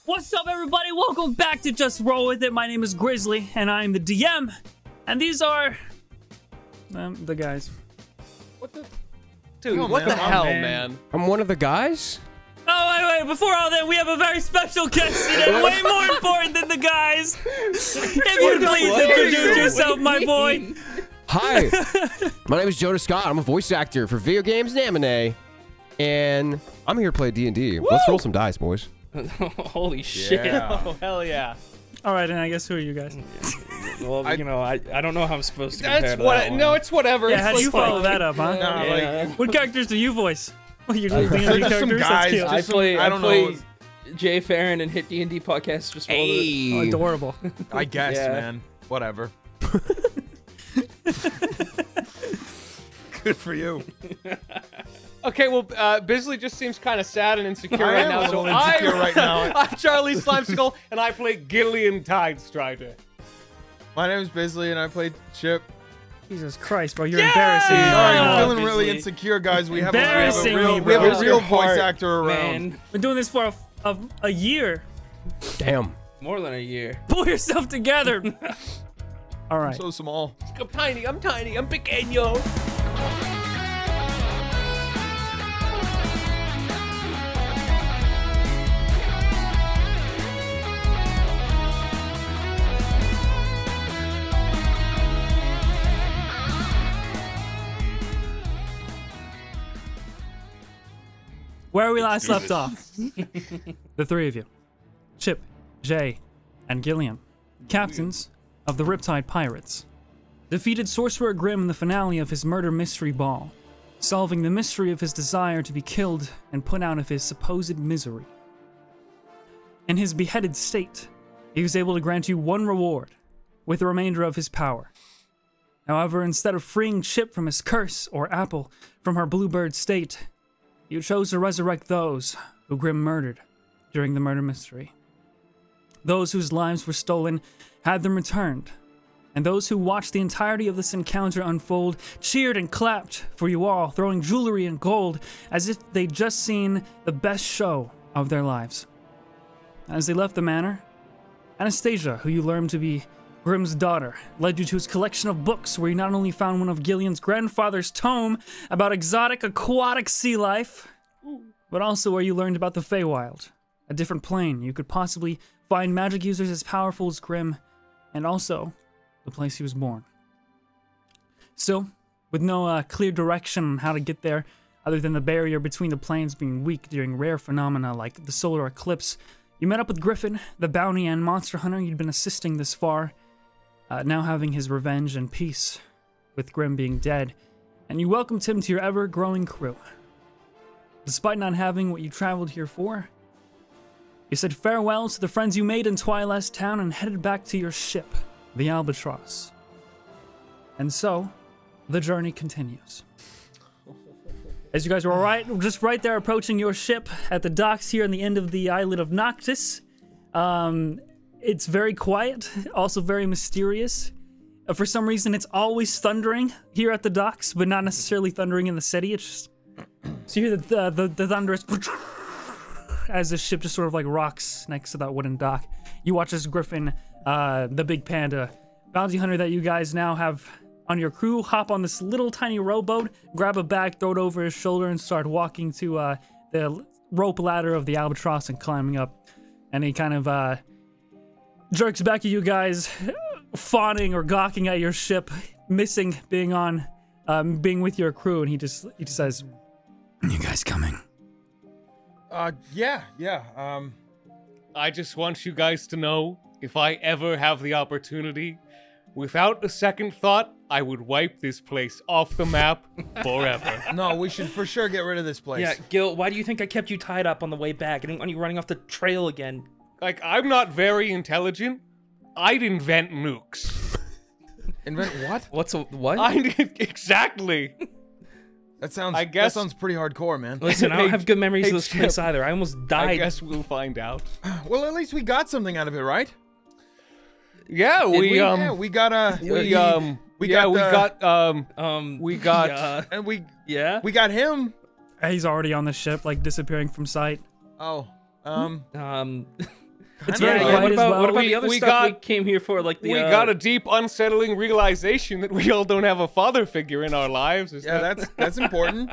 What's up, everybody? Welcome back to Just Roll With It. My name is Grizzly, and I'm the DM. And these are... the guys. What the... Dude, what the hell, man? I'm one of the guys? Oh, wait. Before all that, we have a very special guest today. Way more important than the guys. If you please introduce yourself, my boy. Hi. My name is Jonah Scott. I'm a voice actor for video games and anime. And I'm here to play D&D. Let's roll some dice, boys. Holy shit. Yeah. Oh, hell yeah. All right, and I guess who are you guys? Well, you know, I don't know how I'm supposed to compare to that one. No, it's whatever. Yeah, how do you follow that up, huh? Yeah. What characters do you voice? Well, you're Just D&D some characters? guys. That's cute. I play Jay Ferin and Hit D&D podcast. Just Oh, adorable. I guess, Yeah. man. Whatever. Good for you. Okay, well, Bisley just seems kind of sad and insecure I right am now. a little So insecure right now. I'm Charlie Slimeskull, and I play Gillion Tidestrider. My name is Bisley, and I play Chip. Jesus Christ, bro, you're embarrassing me. Sorry, right I'm now. feeling really insecure, guys. We have Embarrassing a me, real bro. voice actor around. Man, Been doing this for a year. Damn. more than a year. Pull yourself together. All right. So small. I'm tiny, I'm pequeño. Where we last left off, the three of you, Chip, Jay, and Gillion, captains of the Riptide Pirates, defeated Sorcerer Grimm in the finale of his murder mystery ball, solving the mystery of his desire to be killed and put out of his supposed misery. In his beheaded state, he was able to grant you one reward, with the remainder of his power. However, instead of freeing Chip from his curse, or Apple from her bluebird state, you chose to resurrect those who Grimm murdered during the murder mystery. Those whose lives were stolen had them returned, and those who watched the entirety of this encounter unfold cheered and clapped for you all, throwing jewelry and gold as if they'd just seen the best show of their lives. As they left the manor, Anastasia, who you learned to be Grimm's daughter, led you to his collection of books where you not only found one of Gillion's grandfather's tome about exotic aquatic sea life, but also where you learned about the Feywild, a different plane you could possibly find magic users as powerful as Grimm, and also the place he was born. Still, with no clear direction on how to get there, other than the barrier between the planes being weak during rare phenomena like the solar eclipse, you met up with Griffin, the bounty and monster hunter you'd been assisting this far, now having his revenge and peace with Grimm being dead, and you welcomed him to your ever-growing crew. Despite not having what you traveled here for, you said farewell to the friends you made in Twilight's town and headed back to your ship, the Albatross. And so, the journey continues. As you guys were just right there approaching your ship at the docks here on the end of the islet of Noctis, it's very quiet, also very mysterious. For some reason, it's always thundering here at the docks, but not necessarily thundering in the city. It's just... So you hear the thunderous... as the ship just sort of like rocks next to that wooden dock. You watch as Griffin, the big panda, bounty hunter that you guys now have on your crew, hop on this little tiny rowboat, grab a bag, throw it over his shoulder, and start walking to the rope ladder of the Albatross and climbing up. And he kind of... jerks back at you guys, fawning or gawking at your ship, missing being on, being with your crew, and he just says, "You guys coming?" Yeah. I just want you guys to know, if I ever have the opportunity, without a second thought, I would wipe this place off the map forever. No, we should for sure get rid of this place. Yeah, Gil, why do you think I kept you tied up on the way back? I didn't want you running off the trail again. Like, I'm not very intelligent. I'd invent nukes. Invent what? What? I did exactly. That sounds. I guess- that sounds pretty hardcore, man. Listen, I don't have good memories hey, of this place Chip. either. I almost died. I guess we'll find out. Well, at least we got something out of it, right? Yeah, we Yeah, we got a. we got yeah. and we Yeah? we got him. He's already on the ship, like disappearing from sight. Oh, It's Kinda very like- quiet what as about well. what about the other We stuff got- we came here for? Like the We got a deep, unsettling realization that we all don't have a father figure in our lives. Is Yeah, that... that's important.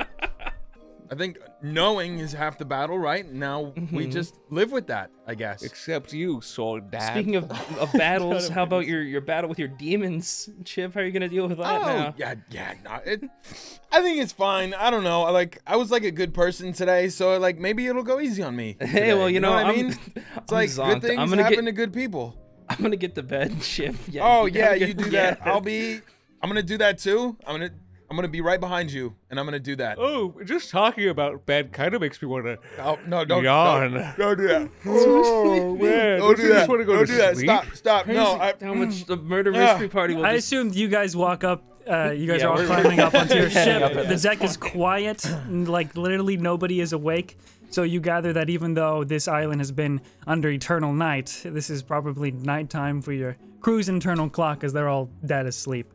I think knowing is half the battle, right? Now we just live with that, I guess. Except you, sword dad. Speaking of battles, how about your battle with your demons, Chip? How are you gonna deal with that now? yeah. I think it's fine. I don't know. I was like a good person today, so like maybe it'll go easy on me. Hey, today. well, you know, what I I'm- mean? It's like zonked. good things I'm gonna happen to good people. I'm gonna get to bed, Chip. Yeah, Oh you yeah, gotta you get- do yeah. that. I'm gonna do that too. I'm gonna be right behind you, and I'm gonna do that. Oh, just talking about bed kind of makes me want to Oh, no, don't yawn. Don't do that. Oh man, Don't do that. Just want to go Don't to do that. sleep? Stop. No, How much the murder mystery party will I be. assumed you guys walk up. You guys Yeah, are all we're- climbing up onto your hanging up ship. at The this deck is quiet, and, like literally nobody is awake. So you gather that even though this island has been under eternal night, this is probably nighttime for your crew's internal clock, as they're all dead asleep.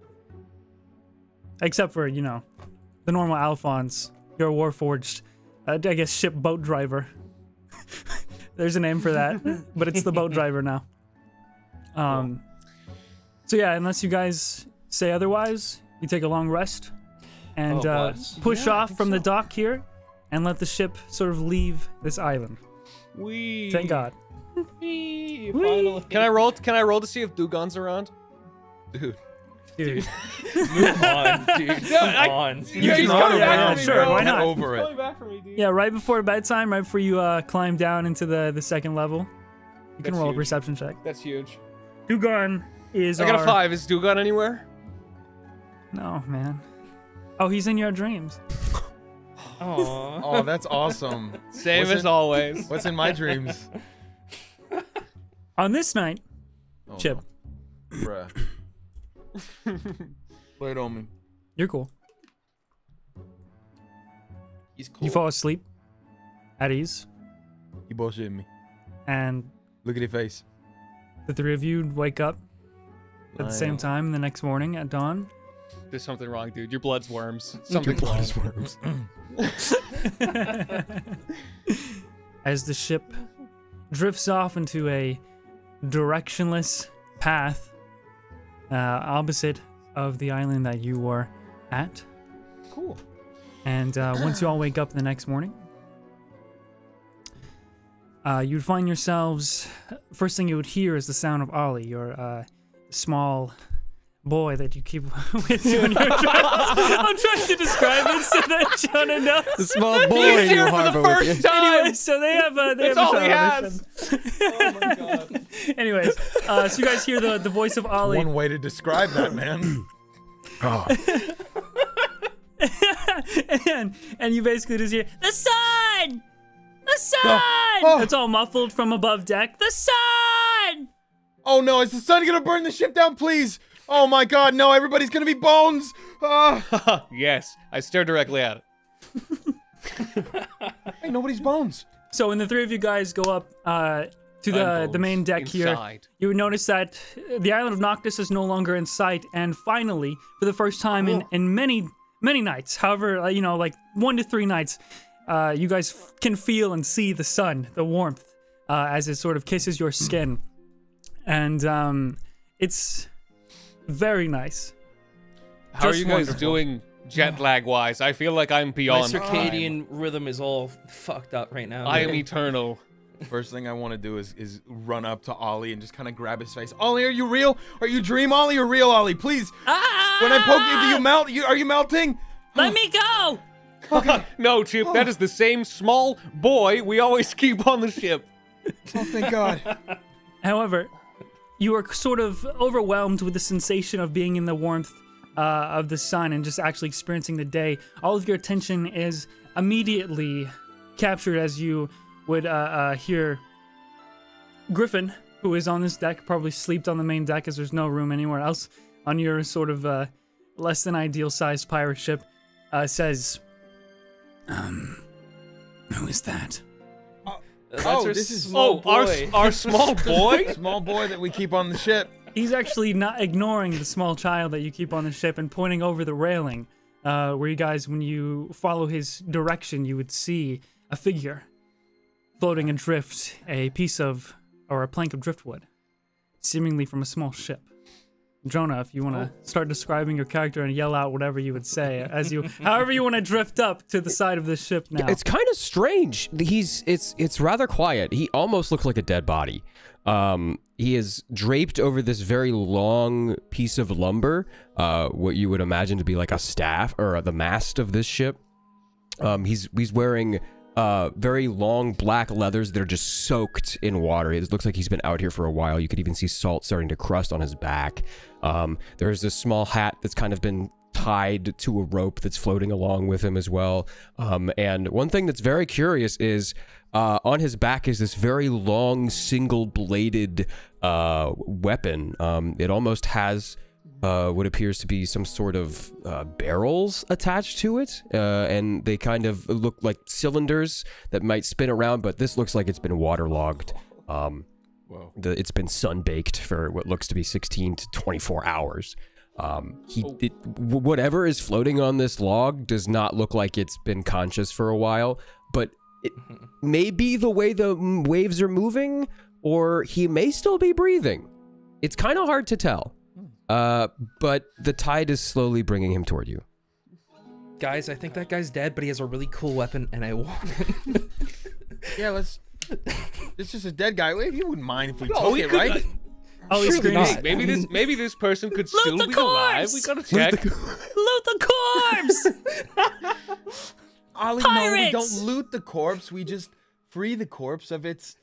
Except for, you know, the normal Alphonse, your warforged, I guess, ship boat driver. There's a name for that, but it's the boat driver now. So yeah, unless you guys say otherwise, you take a long rest and Oh, bless. push off from the dock here and let the ship sort of leave this island. We Thank God. Finally. Can I roll? Can I roll to see if Dugon's around? dude. Dude. Move on, dude. Come on. Yeah, he's roll, coming yeah, back yeah, for me, sure, bro. why Get not? over He's it. coming back for me, dude. Yeah, right before bedtime, right before you climb down into the second level, you can That's roll a huge. perception check. That's huge. Dugon is I got our... a 5. Is Dugon anywhere? No, man. Oh, he's in your dreams. Aw. Oh, that's awesome. Same What's as in- always. What's in my dreams? On this night, Oh, Chip, no. Bruh. Lay it on me. you're cool. He's cool. You fall asleep at ease, You bullshitting me. and Look at your face. the three of you wake up at the I same know. time the next morning at dawn. There's something wrong, dude. Your blood's worms. Something's wrong. worms. As the ship drifts off into a directionless path opposite of the island that you were at. Cool. And once you all wake up the next morning, you'd find yourselves, first thing you would hear is the sound of Ollie, your small boy that you keep with you on your travels. I'm trying to describe it so that Jonah knows. The small boy He's you here for the harbor with you. first time. Anyway, so they have That's a all he child. has. Oh my god. Anyways, so you guys hear the voice of Ollie. One way to describe that, man. Oh. and you basically just hear the sun. The sun. Oh. It's all muffled from above deck. The sun. Oh no, is the sun gonna burn the ship down, please? Oh my god, no, everybody's gonna be bones! Ah. Yes, I stare directly at it. Hey, nobody's bones. So when the three of you guys go up to the main deck here, Inside. you would notice that the island of Noctis is no longer in sight, and finally, for the first time in many nights, however, you know, like 1 to 3 nights, you guys can feel and see the sun, the warmth, as it sort of kisses your skin, and it's very nice. How are Just you guys wonderful. doing jet lag wise? I feel like I'm My beyond circadian rhythm is all fucked up right now. time. I am eternal. First thing I want to do is run up to Ollie and just kind of grab his face. Ollie, are you real? Are you dream Ollie or real Ollie? Please. When I poke you, do you melt? Are you melting? Let me go! No, Chip, that is the same small boy we always keep on the ship. Oh, thank God. However, you are sort of overwhelmed with the sensation of being in the warmth of the sun and just actually experiencing the day. All of your attention is immediately captured as you would hear Griffin, who is on this deck, probably slept on the main deck as there's no room anywhere else on your sort of less than ideal sized pirate ship, says, who is that? That's Oh, our this is- small boy. Our small boy? Small boy that we keep on the ship. He's actually not ignoring the small child that you keep on the ship and pointing over the railing, where you guys, when you follow his direction, you would see a figure floating adrift, a piece of or a plank of driftwood, seemingly from a small ship. Jonah, if you want to start describing your character and yell out whatever you would say, however you want to drift up to the side of this ship now. It's kind of strange. It's rather quiet. He almost looks like a dead body. He is draped over this very long piece of lumber, what you would imagine to be like a staff or the mast of this ship. He's wearing very long black leathers that are just soaked in water. It looks like he's been out here for a while. You could even see salt starting to crust on his back. There's this small hat that's kind of been tied to a rope that's floating along with him as well. And one thing that's very curious is on his back is this very long single-bladed weapon. It almost has what appears to be some sort of barrels attached to it, and they kind of look like cylinders that might spin around, but this looks like it's been waterlogged. It's been sun-baked for what looks to be 16 to 24 hours. Whatever is floating on this log does not look like it's been conscious for a while, but it may be the way the waves are moving, or he may still be breathing. It's kind of hard to tell. But the tide is slowly bringing him toward you. Guys, I think that guy's dead, but he has a really cool weapon, and I want it. Yeah, let's... It's just a dead guy. You wouldn't mind if we took it, right? Oh, he's screaming. Maybe this person could still be alive. We gotta check. Loot the corpse! Ollie, no, we don't loot the corpse. We just free the corpse of its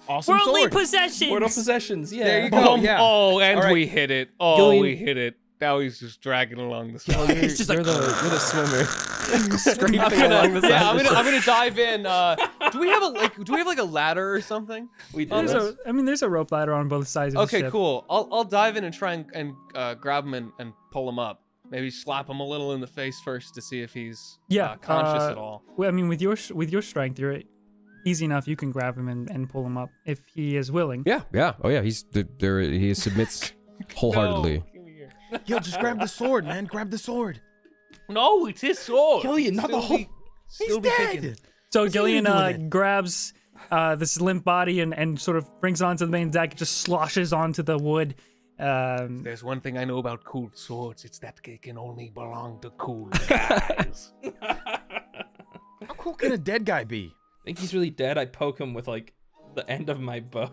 awesome Worldly sword. possessions! Mortal possessions, yeah. There you go, yeah. Oh, and All right. we hit it. Oh, Gillion- we hit it. Now he's just dragging along the side. He's just You're the swimmer. Scraping I'm along the side. yeah, of the I'm gonna dive in. Do we have like a ladder or something? We did. There's a rope ladder on both sides of the Okay, ship. cool. I'll dive in and try and grab him and pull him up. Maybe slap him a little in the face first to see if he's conscious at all. Well, I mean, with your strength, you're easy enough. You can grab him and pull him up if he is willing. Yeah. Oh yeah, he submits wholeheartedly. No, give me here. Yo, just grab the sword, man. Grab the sword. No, it's his sword. Gillion, not the whole... He's dead. So Gillion grabs this limp body and sort of brings it onto the main deck. Just sloshes onto the wood. There's one thing I know about cool swords. It's that they can only belong to cool guys. How cool can a dead guy be? I think he's really dead. I poke him with, like, the end of my bow.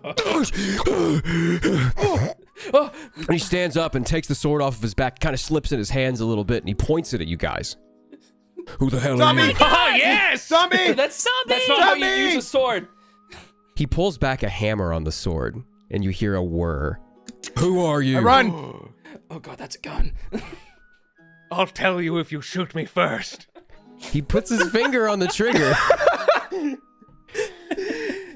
And he stands up and takes the sword off of his back, kind of slips in his hands a little bit, and he points it at you guys. Who the hell are you? Oh, yes! Zombie! That's not how you use a sword. He pulls back a hammer on the sword, and you hear a whir. Who are you? I run! Oh god, that's a gun. I'll tell you if you shoot me first. He puts his finger on the trigger.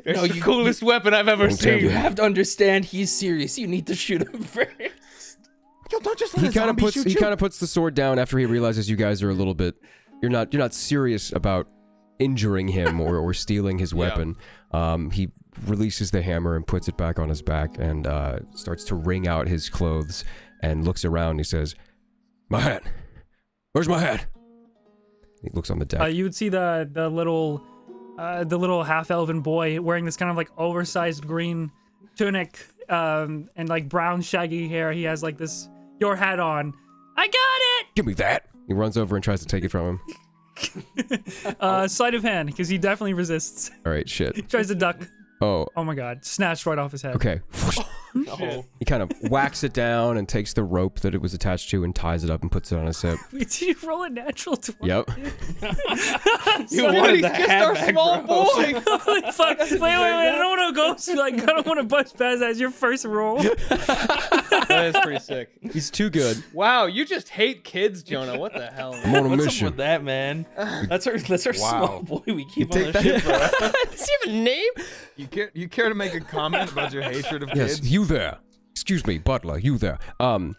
It's the coolest weapon I've ever seen. You have to understand he's serious. You need to shoot him first. Yo, don't just let He a zombie shoot you. kind of puts the sword down after he realizes you guys are a little bit. You're not serious about injuring him or stealing his weapon. He releases the hammer and puts it back on his back and starts to wring out his clothes and looks around. He says, "My hat. Where's my hat?" He looks on the deck. You would see the little half-elven boy wearing this kind of like oversized green tunic and like brown shaggy hair. He has like your hat on. I got it! Give me that. He runs over and tries to take it from him. Sleight of hand, because he definitely resists. All right, shit. He tries to duck. Oh. Oh my god. Snatched right off his head. Okay. Oh. He kind of whacks it down and takes the rope that it was attached to and ties it up and puts it on his hip. Wait, did you roll a natural 20? Yep. You wanted the just hat our back, small bro. boy. Holy fuck. Wait, I don't want to go. Like, I don't want to bust past that as your first roll. That is pretty sick. He's too good. Wow, you just hate kids, Jonah. What the hell? I'm on a What's mission. up with that, man? That's our small boy we keep on Take the ship, bro. Does he have a name? You care to make a comment about your hatred of Yes, kids? you there. Excuse me, butler, you there. But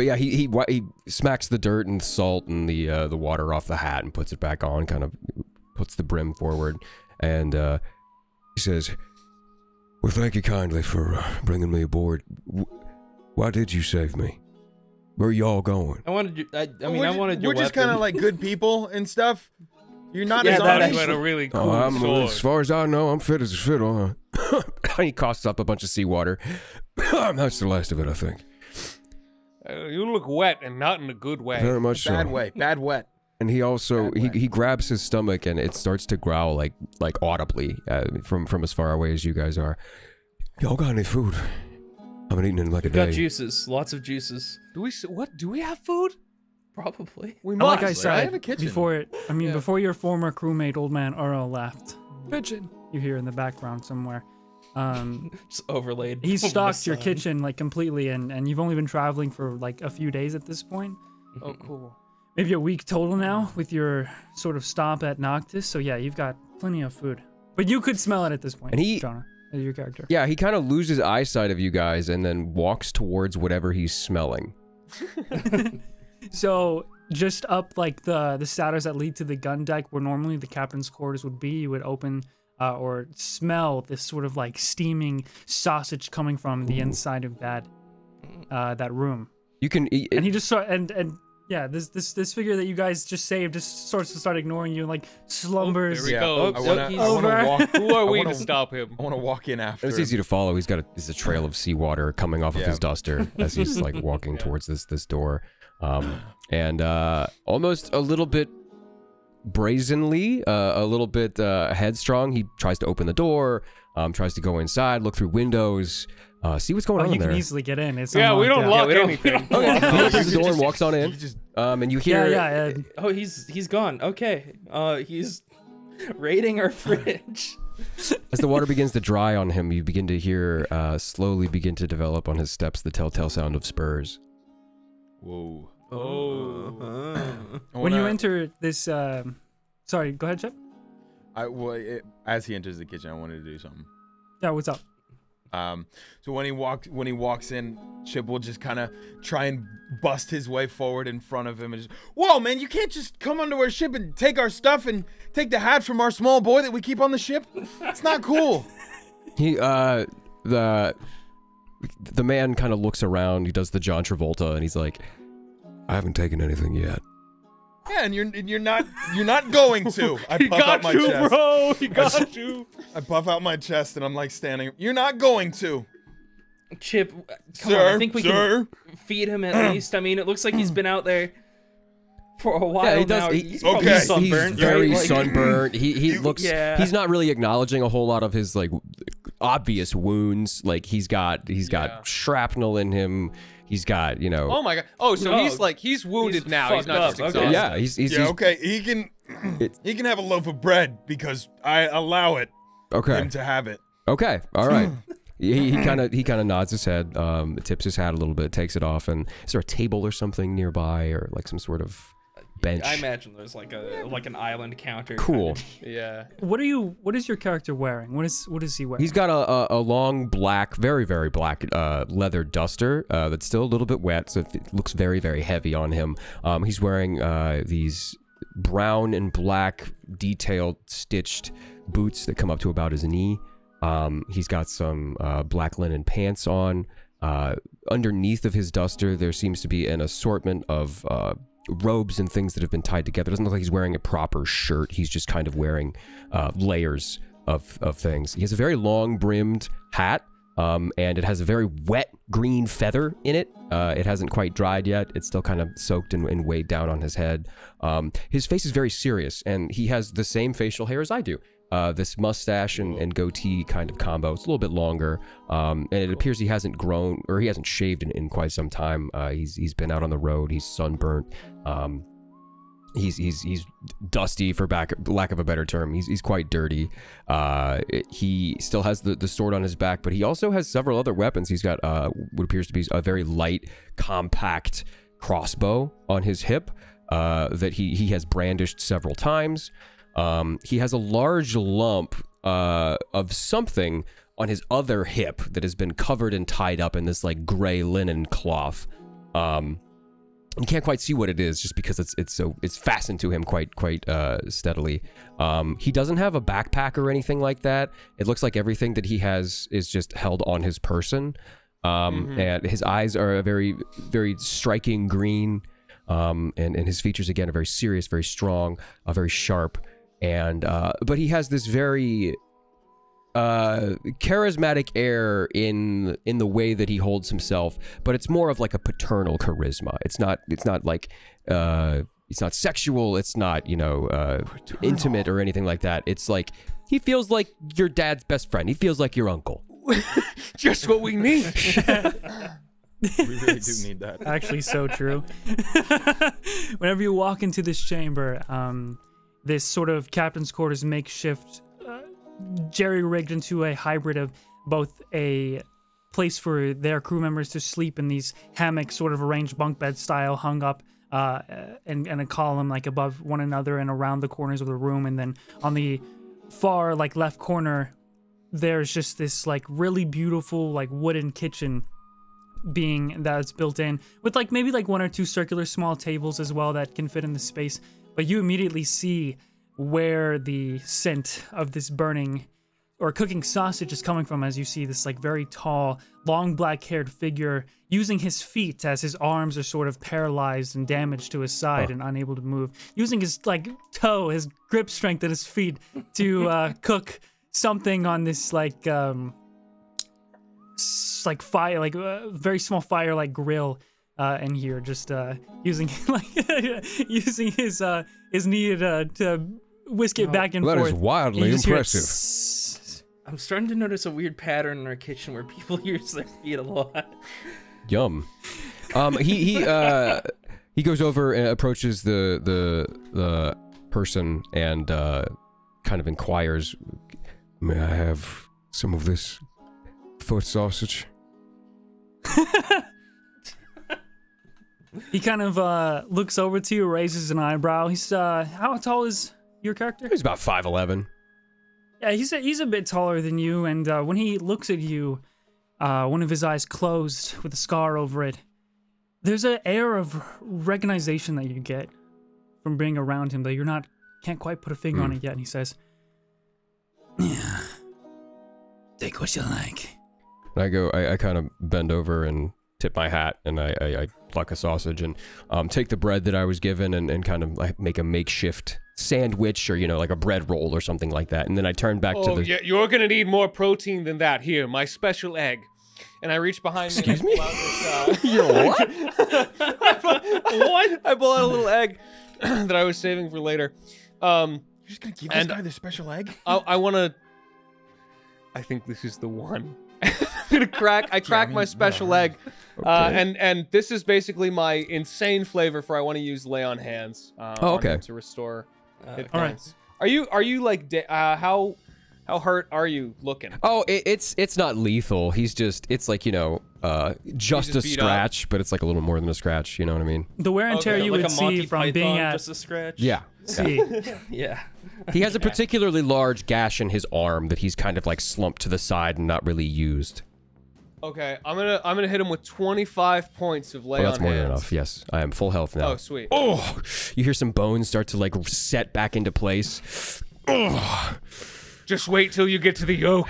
yeah, he smacks the dirt and salt and the water off the hat and puts it back on, kind of puts the brim forward, and he says, "Well, thank you kindly for bringing me aboard. Why did you save me? Where are y'all going?" I wanted you. I We're wanted your We're just weapon. kind of like good people and stuff. You're not Yeah, a that zombie. You had a really cool sword. As far as I know, I'm fit as a fiddle. He coughs up a bunch of seawater. That's the last of it, I think. You look wet and not in a good way. Very much so. Bad way. Bad wet. And he also he grabs his stomach and it starts to growl like audibly from as far away as you guys are. Y'all got any food? I haven't eaten in like a day. Got juices, lots of juices. Do we have food? Probably. We Like must. I said, have a kitchen. before your former crewmate, old man Earl, left. Pigeon. You hear in the background somewhere. Just overlaid. He over the stocked your sign. kitchen like completely, and you've only been traveling for like a few days at this point. Oh, cool. Maybe a week total now with your sort of stop at Noctis. So yeah, you've got plenty of food. But you could smell it at this point, And Jonah, as your character. Yeah, he kind of loses eyesight of you guys and then walks towards whatever he's smelling. So just up like the stairs that lead to the gun deck, where normally the captain's quarters would be, you would open or smell this sort of like steaming sausage coming from the inside of that room. You can eat And he just saw and yeah, this figure that you guys just saved just starts to start ignoring you and like slumbers. There we go. I wanna over. walk. Who are we wanna- to stop him? I want to walk in after. It's him. easy to follow. He's got a trail of seawater coming off of Yeah. his duster as he's like walking towards this door, and almost a little bit brazenly, a little bit headstrong. He tries to open the door, tries to go inside, look through windows, see what's going Oh, on you there. can easily get in. It's Yeah, we unlocked, don't lock we don't- anything. He opens the door and walks on in, You just and you hear Yeah. Oh, he's gone. Okay. He's raiding our fridge. as the water begins to dry on him, you begin to hear slowly begin to develop on his steps the telltale sound of spurs. Whoa. Oh. When you enter this, sorry, go ahead, Chip. As he enters the kitchen, I wanted to do something. Yeah, what's up? So when he walks in, Chip will just kind of try and bust his way forward in front of him and just, whoa, man, you can't just come onto our ship and take our stuff and take the hat from our small boy that we keep on the ship. It's not cool. He the man kind of looks around. He does the John Travolta, and he's like, "I haven't taken anything yet." Yeah, and you're not going to. I He puff out got my you, chest. bro. He got you. I puff out my chest and I'm like standing. You're not going to. Chip, come Sir, on. I think we can feed him at least. I mean, it looks like he's been out there for a while Yeah, he does. now. He- He's probably Okay. sunburned, He's very right? Like- sunburned. He looks. Yeah. He's not really acknowledging a whole lot of his like obvious wounds. Like he's got Yeah. shrapnel in him. He's got Oh my god. Oh, so No. he's wounded He's now. He's fucked not just up. exhausted. Okay. yeah. He's Okay. He can have a loaf of bread because I allow it. okay. Him to have it. Okay. All right. He kind of nods his head, tips his hat a little bit, takes it off, and is there a table or something nearby, or like some sort of bench? I imagine there's like an island counter. Cool. Yeah. What is your character wearing? What is he wearing? He's got a long black, very, very black leather duster that's still a little bit wet, so it looks very, very heavy on him. He's wearing these brown and black detailed stitched boots that come up to about his knee. He's got some black linen pants on. Underneath of his duster, there seems to be an assortment of robes and things that have been tied together. It doesn't look like he's wearing a proper shirt. He's just kind of wearing layers of things. He has a very long brimmed hat, and it has a very wet green feather in it. It hasn't quite dried yet. It's still kind of soaked and weighed down on his head. His face is very serious, and he has the same facial hair as I do. This mustache and goatee kind of combo. It's a little bit longer, and it appears he hasn't grown, or he hasn't shaved in quite some time. He's been out on the road. He's sunburnt. He's dusty, for lack of a better term. He's quite dirty. He still has the sword on his back, but he also has several other weapons. He's got what appears to be a very light, compact crossbow on his hip that he has brandished several times. He has a large lump of something on his other hip that has been covered and tied up in this like gray linen cloth. You can't quite see what it is just because it's fastened to him quite steadily. He doesn't have a backpack or anything like that. It looks like everything that he has is just held on his person. And his eyes are a very, very striking green. And his features again are very serious, very strong, very sharp. And but he has this very charismatic air in the way that he holds himself, but it's more of like a paternal charisma. It's not like it's not sexual, it's not, you know, intimate or anything like that. It's like he feels like your dad's best friend. He feels like your uncle. Just what we need. We really do need that. Actually, so true. Whenever you walk into this chamber, this sort of captain's quarters makeshift, jerry-rigged into a hybrid of both a place for their crew members to sleep in these hammocks, sort of arranged bunk bed style, hung up and a column like above one another and around the corners of the room, and then on the far like left corner, there's just this like really beautiful like wooden kitchen being that's built in with like maybe like 1 or 2 circular small tables as well that can fit in the space. But you immediately see where the scent of this burning or cooking sausage is coming from, as you see this like very tall, long black-haired figure using his feet as his arms are sort of paralyzed and damaged to his side and unable to move, using his like toe, his grip strength at his feet to cook something on this like fire, like very small fire like grill in here, just using like using his knee to whisk it back and forth. That is wildly impressive. I'm starting to notice a weird pattern in our kitchen where people use their feet a lot. Yum. He goes over and approaches the person and kind of inquires, "May I have some of this foot sausage?" He kind of looks over to you, raises an eyebrow. He's how tall is your character? He's about 5'11". Yeah, he's a bit taller than you, and when he looks at you, one of his eyes closed with a scar over it. There's an air of recognition that you get from being around him, though can't quite put a finger on it yet. And he says, "Yeah, take what you like." I kind of bend over and tip my hat, and I pluck a sausage and take the bread that I was given and kind of like make a makeshift sandwich, or, you know, like a bread roll or something like that. And then I turn back to the... yeah, you're gonna need more protein than that. Here, my special egg. And I reach behind me and pull out this, You're what? what? I pull out a little egg that I was saving for later. You're just gonna give this guy the special egg? I wanna... I think this is the one. I crack my special egg. Okay. And this is basically my insane flavor for I want to use lay on hands. okay. To restore hit all right. points. Are you like how hurt are you looking? Oh, it's not lethal. He's just, it's like, you know, just a scratch, but it's like a little more than a scratch. You know what I mean? The wear and tear you like would a Monty see from Python, being at just a scratch. Yeah. see. Yeah. He has a particularly large gash in his arm that he's kind of like slumped to the side and not really used. Okay, I'm gonna hit him with 25 points of lay on hands. That's more than enough. Yes, I am full health now. Oh, sweet. Oh, you hear some bones start to like set back into place. Oh. Just wait till you get to the yolk.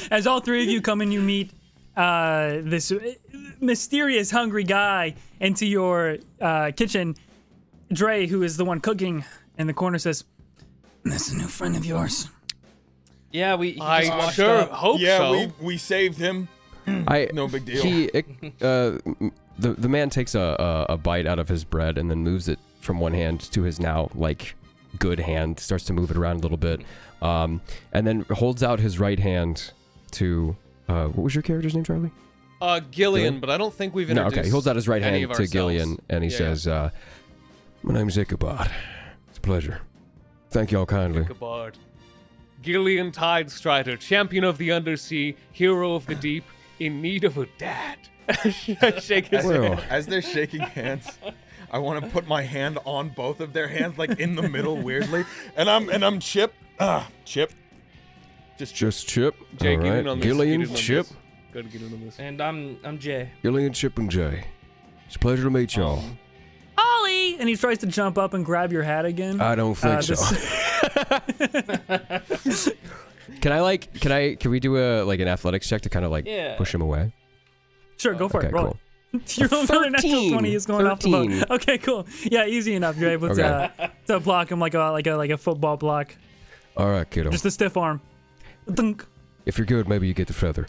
As all three of you come and you meet this mysterious hungry guy into your kitchen, Dre, who is the one cooking in the corner, says, "That's a new friend of yours." Yeah, I sure hope so. Yeah, we saved him. No big deal. The man takes a bite out of his bread and then moves it from one hand to his now like good hand, starts to move it around a little bit, and then holds out his right hand to what was your character's name, Charlie? Gillion, but I don't think we've introduced. No, okay. He holds out his right hand to ourselves. Gillion and he says, "My name's Ichabod. It's a pleasure. Thank y'all kindly." Ichabod. Gillion Tidestrider, champion of the undersea, hero of the deep, in need of a dad. Shake his hand. As they're shaking hands, I want to put my hand on both of their hands, like in the middle, weirdly. And I'm Chip. Chip. Just Chip. Jay, All get in right. on this. Gillion, Get in on Chip. this. Gotta get in on this. And I'm Jay. Gillion, Chip, and Jay. It's a pleasure to meet y'all. Ollie! And he tries to jump up and grab your hat again. I don't think so. Can we do an athletics check to kind of like push him away? Sure, go for it. Roll cool. it. Your another natural 20 is going off the 13. boat. Okay, cool. Yeah, easy enough. You're able to block him like a football block. All right, kiddo. Just a stiff arm. Thunk. If you're good, maybe you get the feather.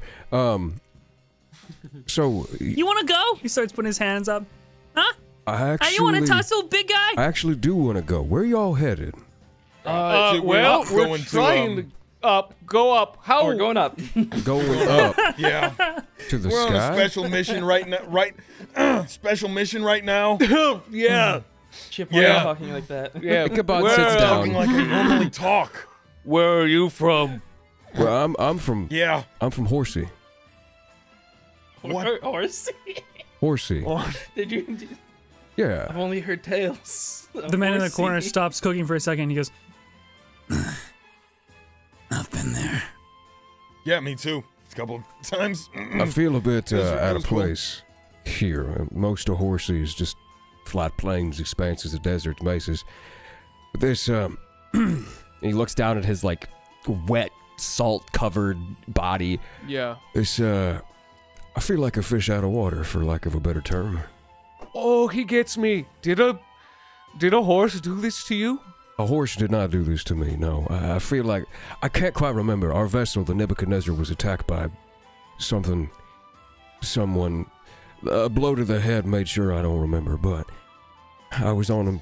So You want to go? He starts putting his hands up. Huh? I You want to tussle, big guy? I actually do want to go. Where y'all headed? Well, we're trying to go up. How? We're going up. Going up Yeah. to the We're sky. on a special mission right now. Special mission right now. Yeah. Chip, why are you Yeah. talking like that? Yeah. Ichabod Where, sits Talking down. like I normally talk. Where are you from? Well, I'm from Yeah. Horsey. What? Horse? Horsey. Did you? Yeah. I've only heard tales. The man in the corner stops cooking for a second. He goes, I've been there. Yeah, me too. A couple of times. I feel a bit That out was of cool. place here. Most of Horsey is just flat plains, expanses of deserts, mesas. But this, he looks down at his, like, wet, salt-covered body. Yeah. This, I feel like a fish out of water, for lack of a better term. Oh, he gets me. Did a horse do this to you? A horse did not do this to me, no. I feel like... I can't quite remember. Our vessel, the Nebuchadnezzar, was attacked by someone... A blow to the head made sure I don't remember, but... I was on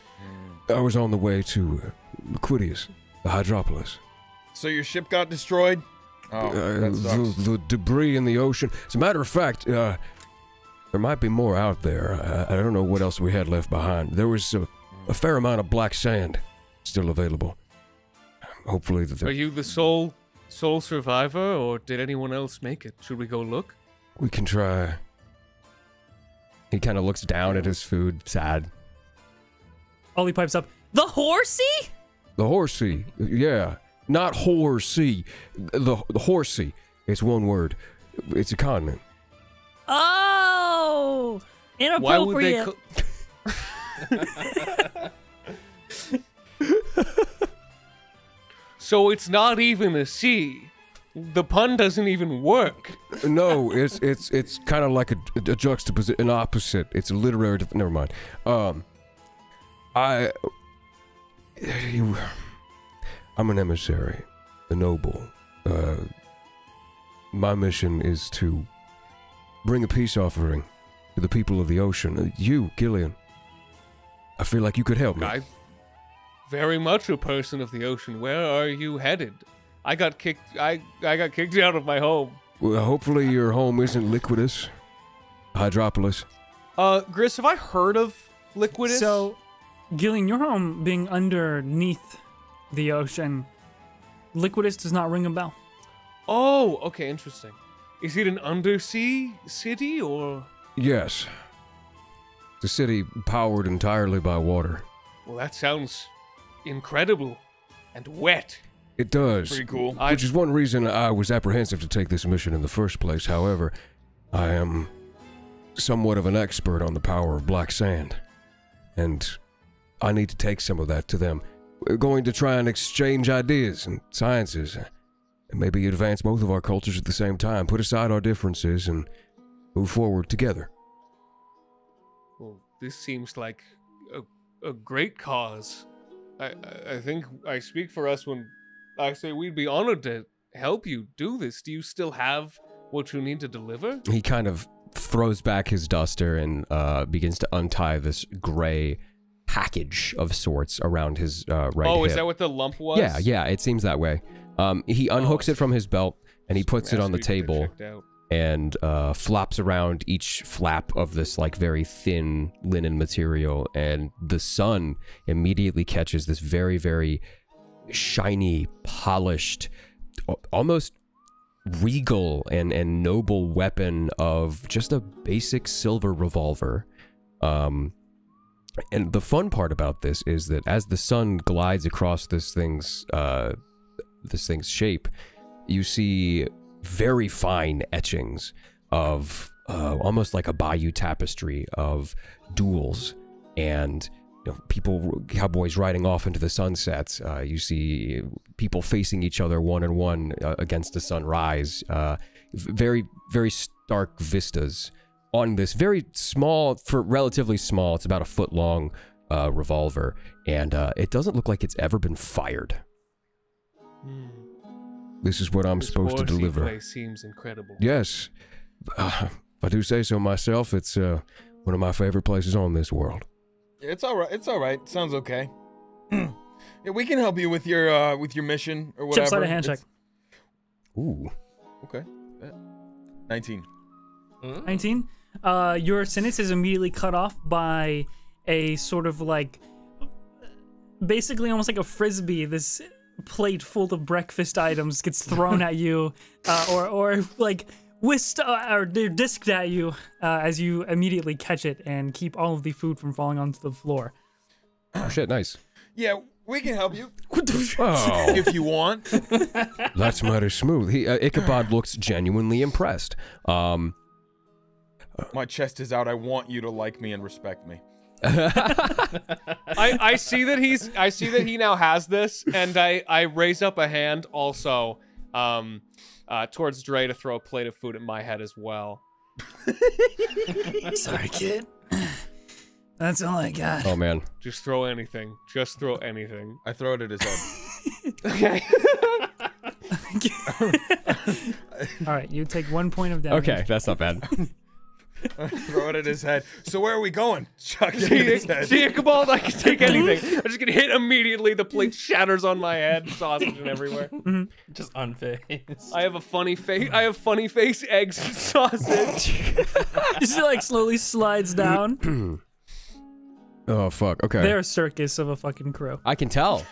the way to Liquidius, the Hydropolis. So your ship got destroyed? Oh, that sucks. The debris in the ocean. As a matter of fact, there might be more out there. I don't know what else we had left behind. There was a fair amount of black sand still available. Hopefully that Are you the sole survivor, or did anyone else make it? Should we go look? we can try. He kind of looks down at his food, sad. Ollie pipes up, the horsey? The Horsey, yeah. Not Horsey. The Horsey. It's one word. It's a continent. Oh, Why would they? inappropriate. So it's not even a sea. The pun doesn't even work. No, it's kind of like a juxtaposition, an opposite. It's a literary. Never mind. I'm an emissary, a noble. My mission is to bring a peace offering to the people of the ocean. You, Gillion, I feel like you could help me. I'm very much a person of the ocean. Where are you headed? I got kicked. I got kicked out of my home. Well, hopefully your home isn't Liquidus, Hydropolis. Gris, have I heard of Liquidus? So, Gillian, your home being underneath the ocean, Liquidus does not ring a bell. Oh, okay, interesting. Is it an undersea city or? Yes. The city powered entirely by water. Well, that sounds incredible and wet. It does. Pretty cool. Which is one reason I was apprehensive to take this mission in the first place. However, I am somewhat of an expert on the power of black sand. And I need to take some of that to them. We're going to try and exchange ideas and sciences. And maybe advance both of our cultures at the same time. Put aside our differences and move forward together. Well, this seems like a great cause. I think I speak for us when I say we'd be honored to help you do this. Do you still have what you need to deliver? He kind of throws back his duster and begins to untie this gray package of sorts around his right hip. Oh, is that what the lump was? Yeah, it seems that way. He unhooks it from his belt and he puts it on the table and flops around each flap of this like very thin linen material, and the sun immediately catches this very, very shiny, polished, almost regal and noble weapon of just a basic silver revolver. And the fun part about this is that as the sun glides across this thing's shape, you see very fine etchings of almost like a bayou tapestry of duels and cowboys riding off into the sunsets. You see people facing each other one-on-one against the sunrise. Very, very stark vistas on this very small, relatively small, it's about a foot long revolver, and it doesn't look like it's ever been fired. This is what I'm This supposed to horsey deliver. place seems incredible. Yes. If I do say so myself, it's one of my favorite places on this world. It's all right. It's all right. Sounds okay. Yeah, we can help you with your mission or whatever. Chip, slide a hand check. Ooh. Okay. 19. 19. Your sentence is immediately cut off by a sort of like, basically almost like a frisbee. This plate full of breakfast items gets thrown at you, or like whisked or they're disked at you as you immediately catch it and keep all of the food from falling onto the floor. Oh, shit, nice. Yeah, we can help you Oh, if you want. that's mighty smooth. Ichabod looks genuinely impressed. My chest is out. I want you to like me and respect me. I see that he now has this, and I raise up a hand also towards Dre to throw a plate of food at my head as well. Sorry, kid. That's all I got. Oh, man. Just throw anything. Just throw anything. I throw it at his head. Okay. All right, you take 1 point of damage. Okay, that's not bad. Throw it at his head. So where are we going? Chuck it at his head. See, Ichabod, I can take anything. I'm just gonna hit immediately. The plate shatters on my head, sausage and everywhere. Just unfazed. I have a funny face. I have funny face, eggs, and sausage. Just like slowly slides down. Oh, fuck. Okay. They're a circus of a fucking crow. I can tell.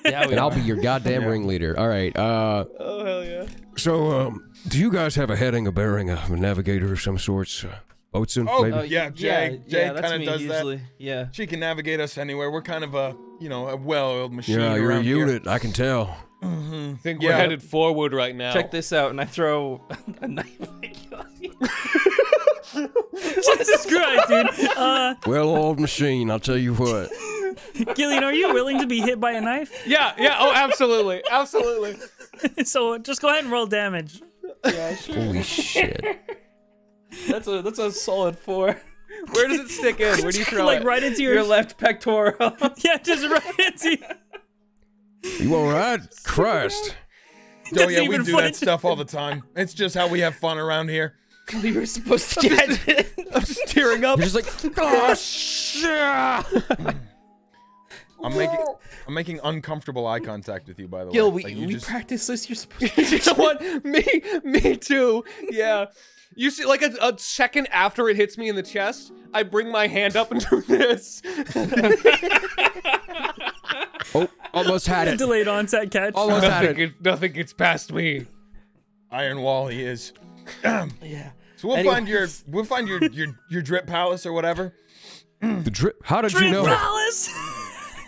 Yeah, we And I'll are. be your goddamn ringleader. All right. Oh hell yeah. So, do you guys have a heading, a bearing, a navigator of some sorts? Boatswain, Oh, maybe? yeah, Jay. Jay that's kind of me does usually. that. Yeah. She can navigate us anywhere. We're kind of a, a well-oiled machine. Yeah, you're a around here. unit. I can tell. I think Yeah. we're headed forward right now. Check this out, and I throw a knife at you. Jesus Christ, dude. Well-oiled machine, I'll tell you what. Gillion, are you willing to be hit by a knife? Yeah. Oh, absolutely. Absolutely. So just go ahead and roll damage. Yeah, sure. Holy shit. That's a solid 4. Where does it stick in? Where do you throw like it? right into Your left pectoral. Yeah, just right into. You alright? Christ. Oh, That's yeah, we even do funny. that stuff all the time. It's just how we have fun around here. You were supposed to catch it. I'm just tearing up. You're just like, oh, shit. I'm making uncomfortable eye contact with you, by the Gil, way. Like, we just- practice this. You're supposed to. You know what? Me too. Yeah. You see, like a second after it hits me in the chest, I bring my hand up and do this. Oh, almost had it. Delayed onset catch. Almost had it. Nothing gets past me. Iron Wall, he is. Yeah. So we'll Anyway. find your drip palace or whatever. The drip. How did you Drip know? Palace.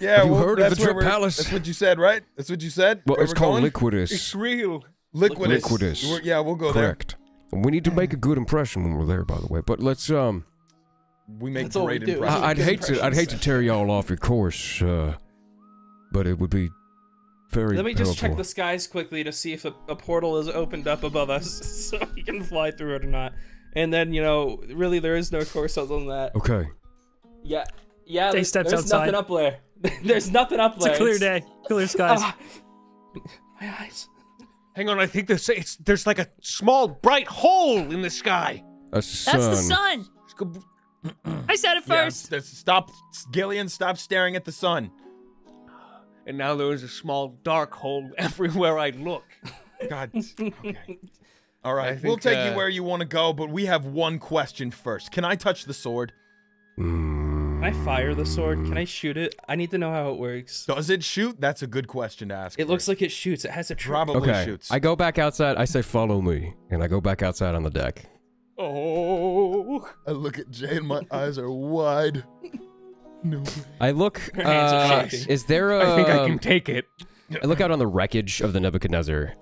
Yeah, Have you heard of that's the where Drip Palace? That's what you said, right? That's what you said. Well, Where it's we're called going? It's Liquidus. real. Liquidus. Liquidus. Yeah, we'll go Correct. And we need to make a good impression when we're there, by the way. But let's there. We make That's all we great do. impressions. I'd hate to tear y'all off your course, but it would be very Let me just check helpful. the skies quickly to see if a portal is opened up above us, so we can fly through it or not. And then, really there is no course other than that. Okay. Yeah. Jay steps there's outside. nothing up there. There's nothing up It's there. a clear day. Clear skies. My eyes. Hang on, I think there's like a small bright hole in the sky. That's the sun. That's the sun. Let's go. I said it Yeah, first. stop, Gillion, stop staring at the sun. And now there is a small dark hole everywhere I look. God. Okay. All right, I think, we'll take you where you want to go, but we have one question first. Can I touch the sword? Can I fire the sword? Can I shoot it? I need to know how it works. Does it shoot? That's a good question to ask. It looks like it shoots. It has a trap. probably Okay. shoots. I go back outside. I say, follow me. And I go back outside on the deck. Oh. I look at Jay and my eyes are wide. No. I look, Her hands are shaking. is there a... I think I can take it. I look out on the wreckage of the Nebuchadnezzar.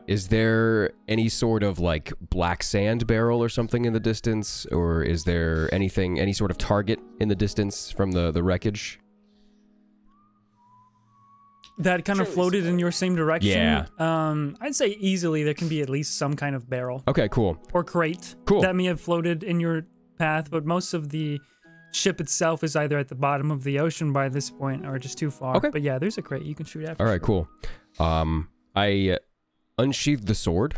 Is there any sort of, like, black sand barrel or something in the distance? Or is there anything, any sort of target in the distance from the wreckage? That kind of Surely floated in your same direction. Yeah. I'd say easily there can be at least some kind of barrel Okay, cool. or crate Cool. that may have floated in your path, but most of the ship itself is either at the bottom of the ocean by this point or just too far. Okay. But yeah, there's a crate you can shoot after. All right, cool. I unsheathed the sword.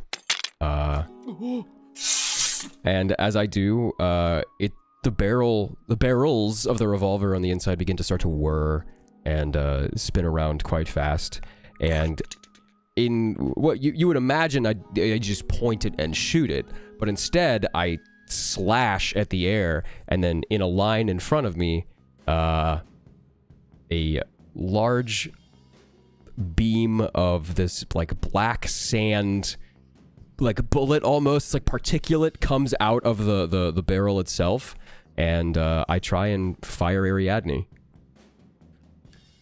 And as I do, the barrels of the revolver on the inside begin to start to whir and spin around quite fast. And in what you would imagine, I just point it and shoot it, but instead I slash at the air, and then in a line in front of me, a large beam of this like black sand, like bullet almost, like particulate, comes out of the barrel itself, and I try and fire Ariadne.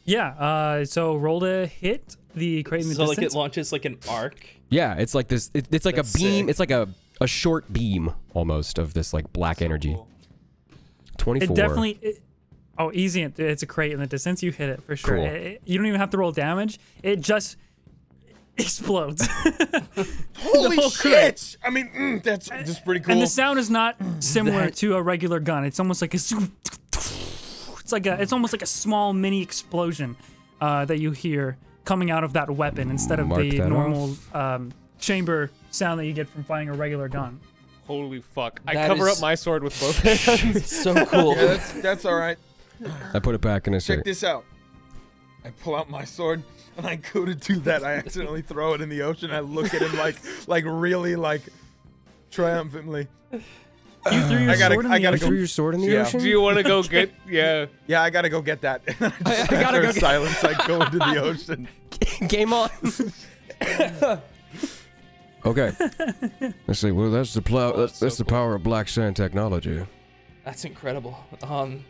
Yeah, so roll to hit the crate in the So distance. like it launches like an arc. Yeah, it's like this. It's like That's a beam. sick. It's like a short beam almost of this like black energy. Cool. 24. It definitely... oh, easy. It's a crate in the distance. You hit it for sure. Cool. You don't even have to roll damage. It just explodes. Holy whole shit! I mean, that's just pretty cool. And the sound is not similar to a regular gun. It's almost like a... It's almost like a small mini explosion that you hear coming out of that weapon instead of Mark the that normal chamber sound that you get from firing a regular gun. Holy fuck. I That cover is- up my sword with both hands. So cool. Yeah, that's all right. I put it back in a Check second. this out. I pull out my sword, and I go to do that. I accidentally throw it in the ocean. I look at him like really like triumphantly. You threw your I gotta- sword in I the gotta ocean? go- Threw your sword in the Yeah. ocean? Do you want to go get... Yeah. Yeah, I gotta go get that. I gotta After go get- silence. I go into the ocean. Game on. Okay. Let's see. Well, that's the that's the power of black sand technology. That's incredible. I've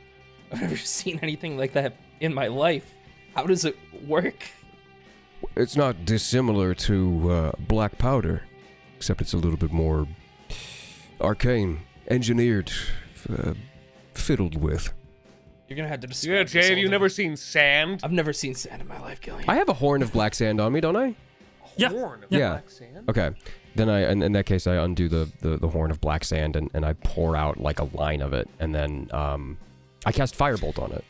never seen anything like that in my life. How does it work? It's not dissimilar to black powder, except it's a little bit more arcane, engineered, fiddled with. You're gonna have to describe Yeah, this Jay, all have you to never me. seen sand? I've never seen sand in my life, Gillion. I have a horn of black sand on me, don't I? Yeah. Horn of Yeah. black sand? Okay. Then in that case, I undo the horn of black sand and I pour out like a line of it, and then I cast firebolt on it.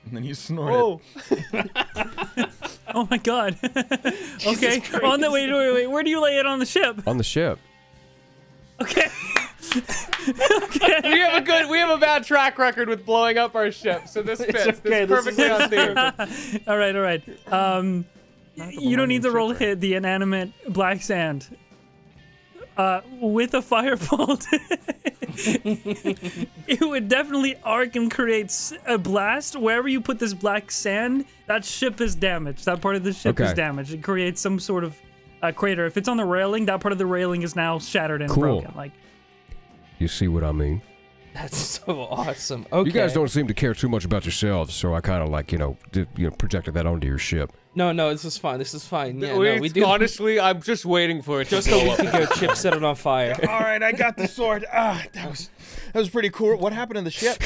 And then you snort Oh, Oh my god. Okay. On the wait. Where do you lay it on the ship? On the ship. Okay. we have a bad track record with blowing up our ship, so this fits. okay, This this is perfectly on theme. all right. You don't need to roll to hit the inanimate black sand. With a firebolt, it would definitely arc and create a blast. Wherever you put this black sand, that ship is damaged. That part of the ship is Okay. damaged. It creates some sort of crater. If it's on the railing, that part of the railing is now shattered and Cool. broken. Like, You see what I mean? That's so awesome. Okay. You guys don't seem to care too much about yourselves, so I kind of like projected that onto your ship. No, this is fine. This is fine. Yeah, no, we do. Honestly, I'm just waiting for it Just to so blow we up. can get Chip set it on fire. it. All right, I got the sword. That was pretty cool. What happened to the ship?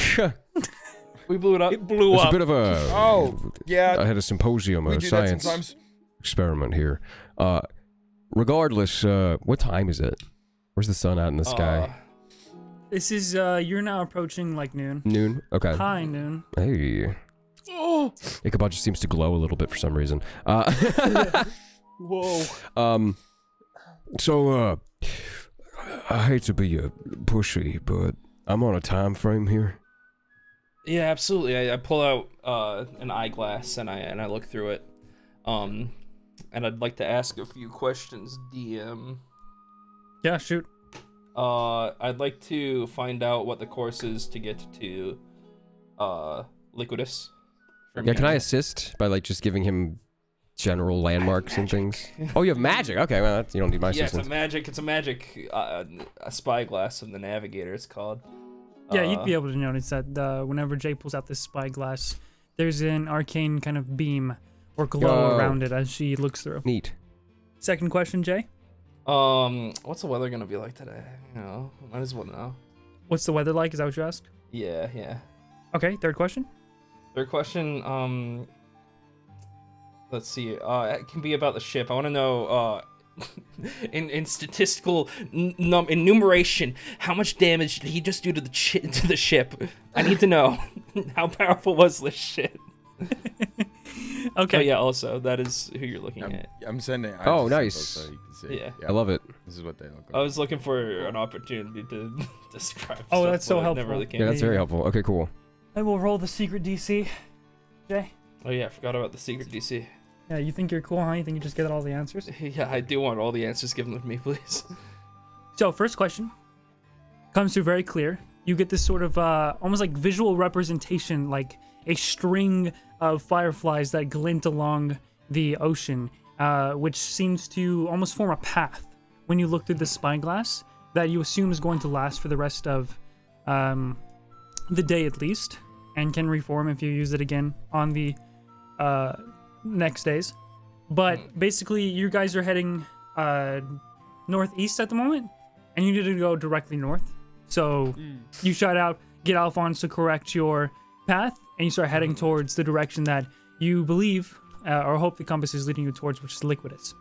We blew it up. It blew It's a up. bit of a... Oh, yeah. I had a symposium, We a do that science sometimes. experiment here. Regardless, what time is it? Where's the sun out in the sky? this is you're now approaching like noon. Noon? Okay. High noon. Hey. Oh, Ichabod just seems to glow a little bit for some reason. whoa. So, I hate to be a pushy, but I'm on a time frame here. Yeah, absolutely. I pull out an eyeglass and I look through it. And I'd like to ask a few questions, DM. Yeah, shoot. I'd like to find out what the course is to get to Liquidus. from Yeah, can I here. assist by, like, just giving him general landmarks and things? Oh, you have magic. Okay, well, you don't need my Yeah, assistance. it's a magic a spyglass of the navigator, it's called. Yeah, you'd be able to notice that whenever Jay pulls out this spyglass, there's an arcane kind of beam or glow Yo. around it as she looks through. Neat. Second question, Jay. What's the weather gonna be like today? You know, might as well know. What's the weather like? Is that what you asked? Yeah. Okay, third question. Third question, let's see, it can be about the ship. I want to know, in statistical enumeration, how much damage did he just do to the ship? I need to know. How powerful was this shit? Okay. Oh, yeah, also, that is who you're looking at. I'm sending. Oh, just sent nice. those so you can see. Yeah. I love it. This is what they look like. I was looking for an opportunity to describe Oh, stuff, that's so but it helpful. never really came. Yeah, that's very helpful. Okay, cool. I will roll the secret DC. Jay? Oh, yeah, I forgot about the secret DC. Yeah, you think you're cool, huh? You think you just get all the answers? Yeah, I do want all the answers given to me, please. So, first question comes through very clear. You get this sort of almost like visual representation, like a string of fireflies that glint along the ocean, which seems to almost form a path when you look through the spyglass that you assume is going to last for the rest of the day at least, and can reform if you use it again on the next days. But basically, you guys are heading northeast at the moment, and you need to go directly north. So you shout out, get Alphonse to correct your path, and you start heading towards the direction that you believe or hope the compass is leading you towards, which is Liquidus.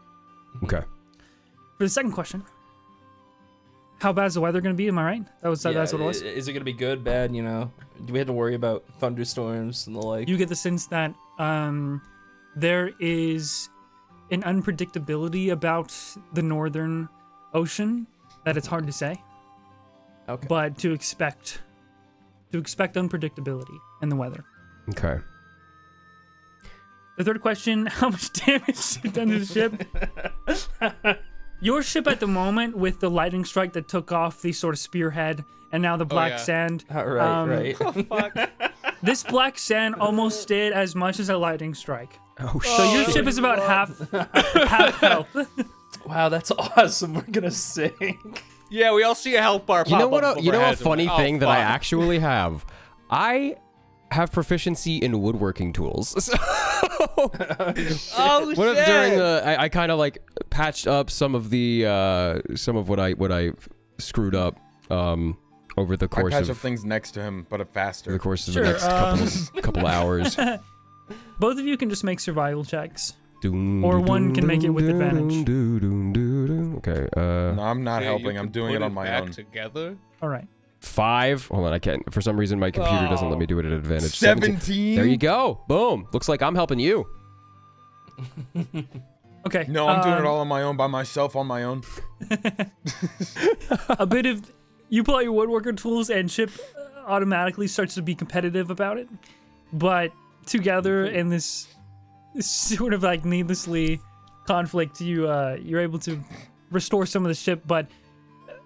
Okay. For the second question, how bad is the weather going to be? Am I right? That's what it was. Is it going to be good, bad, you know? Do we have to worry about thunderstorms and the like? You get the sense that there is an unpredictability about the northern ocean that it's hard to say. Okay. But to expect unpredictability in the weather. Okay. The third question, how much damage done to the ship? Your ship at the moment, with the lightning strike that took off the sort of spearhead and now the black sand. Right. Oh, fuck. This black sand almost did as much as a lightning strike. Oh, shit. So your ship is about half health. Wow, that's awesome. We're going to sink. Yeah, we all see a health bar pop You know up what? above You know our a heads. funny Oh, thing that I fuck. actually have. I have proficiency in woodworking tools. So Oh, shit. what if during the I kind of like patched up some of the some of what I screwed up over the I course patch up of things next to him, but over the faster. course of Sure, the next couple hours. Both of you can just make survival checks. Doom, Or doom, one can make it with doom, advantage. doom, doom, doom, doom. Okay. No, I'm not Yeah, you helping. I'm can doing put it on my back own. Together. All right. 5. Hold on, I can't. For some reason, my computer doesn't let me do it at advantage. 17. There you go. Boom. Looks like I'm helping you. Okay. No, I'm doing it all on my own, by myself, on my own. A bit of you pull out your woodworker tools and Chip automatically starts to be competitive about it, but together in this sort of like needlessly conflict, you're able to restore some of the ship. But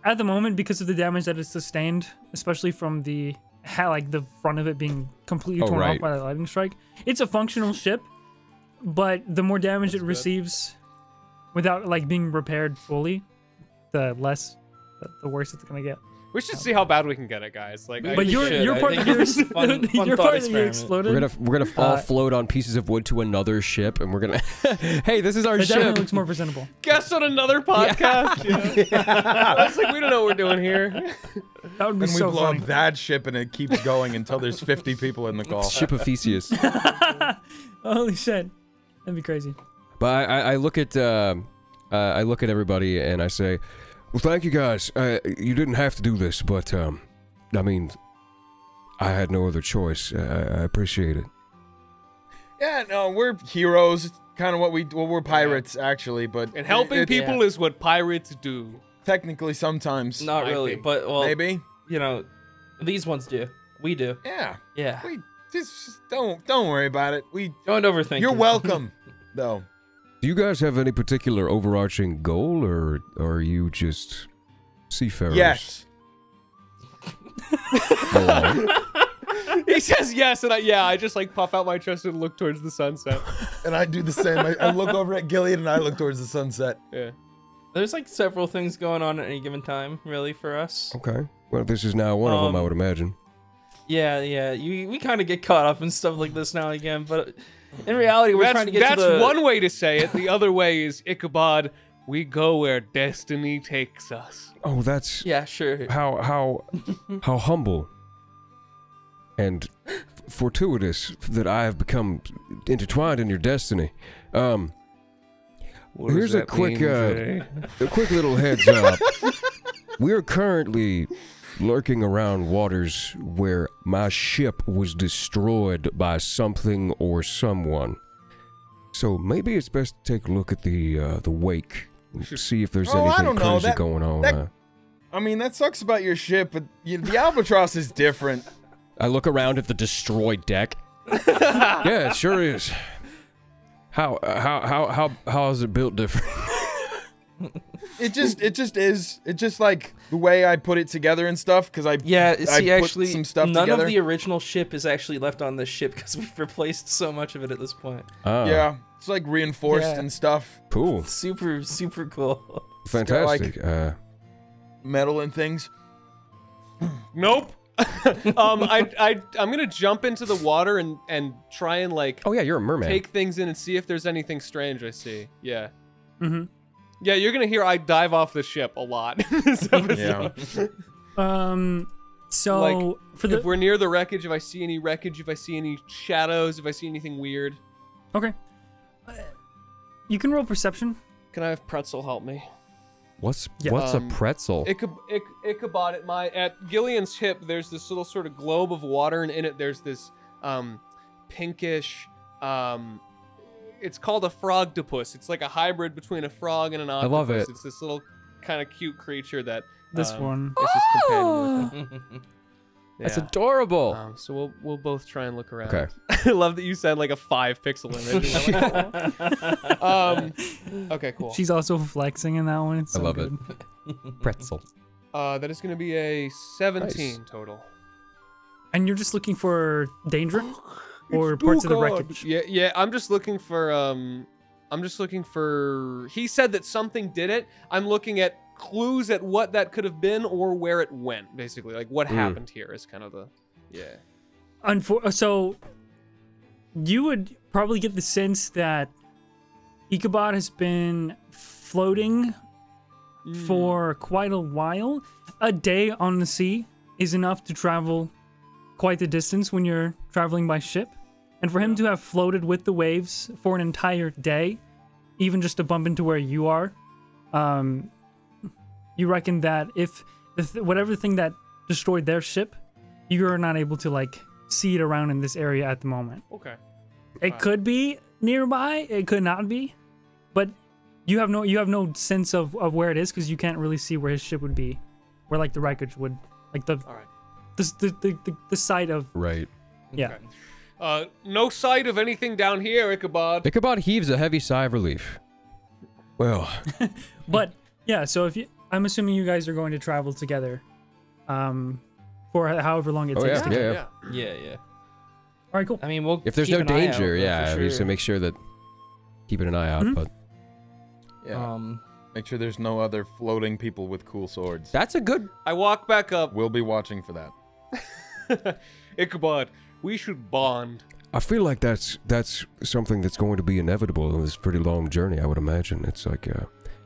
at the moment, because of the damage that it's sustained, especially from the front of it being completely torn off by the lightning strike, it's a functional ship. But the more damage it receives without like being repaired fully, the worse it's gonna get. We should see how bad we can get it, guys. Like, But your part that you exploded. We're gonna all float on pieces of wood to another ship, and we're gonna. Hey, this is our It definitely ship. looks more presentable. guest on another podcast. Yeah. It's like we don't know what we're doing here. That would be And we so blow funny. up that ship, and it keeps going until there's 50 people in the call. Ship of Theseus. Holy shit, that'd be crazy. But I look at everybody and I say, well, thank you guys. You didn't have to do this, but I mean, I had no other choice. I appreciate it. Yeah, no, we're heroes. It's kind of what we're pirates actually, but And helping it's people is what pirates do. technically sometimes. Not I really, think. but well, Maybe. you know, these ones do. We do. Yeah. Yeah. We just don't worry about it. Don't overthink. You're it. welcome, though. Do you guys have any particular overarching goal, or are you just seafarers? Yes. Go on. He says yes, and I just like puff out my chest and look towards the sunset. And I do the same. I look over at Gillion and I look towards the sunset. Yeah. There's like several things going on at any given time, really, for us. Okay. Well, this is now one of them, I would imagine. Yeah. We kind of get caught up in stuff like this now and again, but in reality, we're trying to get That's to the... one way to say it. The other way is Ichabod. We go where destiny takes us. Oh, that's Yeah, sure. how humble and fortuitous that I have become intertwined in your destiny. What Here's does a that mean, Jay? quick little heads up. We are currently lurking around waters where my ship was destroyed by something or someone. So maybe it's best to take a look at the wake, see if there's Oh, I anything don't know. crazy going on. I mean, that sucks about your ship, but the albatross is different. I look around at the destroyed deck. Yeah, it sure is. How is it built different? It just is. It's just like the way I put it together and stuff. Because I See, put actually, some stuff none together. of the original ship is actually left on this ship because we've replaced so much of it at this point. Yeah, it's like reinforced and stuff. Cool. Super, super cool. Fantastic. Metal and things. Nope. I'm gonna jump into the water and try and like. Oh yeah, you're a merman. Take things in and see if there's anything strange I see. Yeah. Mm-hmm. Yeah, you're gonna hear I dive off the ship a lot in this episode. Yeah. So like, for the if we're near the wreckage, if I see any wreckage, if I see any shadows, if I see anything weird. Okay. You can roll perception. Can I have Pretzel help me? What's a pretzel? Ichabod at Gillion's hip, there's this little sort of globe of water, and in it there's this pinkish it's called a frogtopus. It's like a hybrid between a frog and an octopus. I love it. It's this little kind of cute creature that This one. is his companion with him. That's Yeah. adorable. So we'll both try and look around. Okay. I love that you said like a 5-pixel image. Okay, cool. She's also flexing in that one. It's so I love good. it. Pretzel. That is going to be a 17 total. And you're just looking for danger or parts of the wreckage. Yeah. I'm just looking for. He said that something did it. I'm looking at clues at what that could have been or where it went. Basically, like what happened here is kind of the. Yeah. So you would probably get the sense that Ichabod has been floating for quite a while. A day on the sea is enough to travel quite the distance when you're traveling by ship. And for him to have floated with the waves for an entire day, even just to bump into where you are, you reckon that if whatever thing that destroyed their ship, you're not able to like see it around in this area at the moment. Okay. It could be nearby, it could not be, but you have no sense of where it is because you can't really see where his ship would be, where like the wreckage would, like the site of Right. yeah. Okay. No sight of anything down here, Ichabod. Ichabod heaves a heavy sigh of relief. Well, But yeah, so I'm assuming you guys are going to travel together, for however long it takes. yeah. Yeah. All right, cool. I mean, we'll If there's keep no an eye out, danger, though, yeah, for we just sure. make sure that keeping an eye out. Mhm. But Yeah. Make sure there's no other floating people with cool swords. that's a good. I walk back up. We'll be watching for that. Ichabod, we should bond. I feel like that's something that's going to be inevitable in this pretty long journey. I would imagine it's like,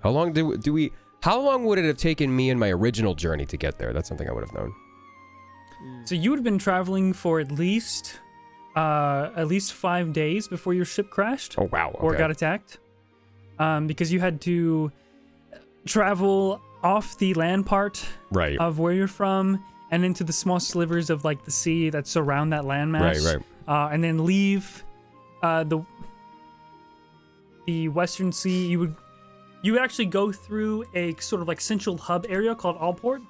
how long do we? How long would it have taken me in my original journey to get there? That's something I would have known. So you would have been traveling for at least 5 days before your ship crashed. Oh wow! Or okay. got attacked, because you had to travel off the land part Right. of where you're from and into the small slivers of like the sea that surround that landmass. Right. And then leave the Western Sea. You would actually go through a sort of like central hub area called Allport,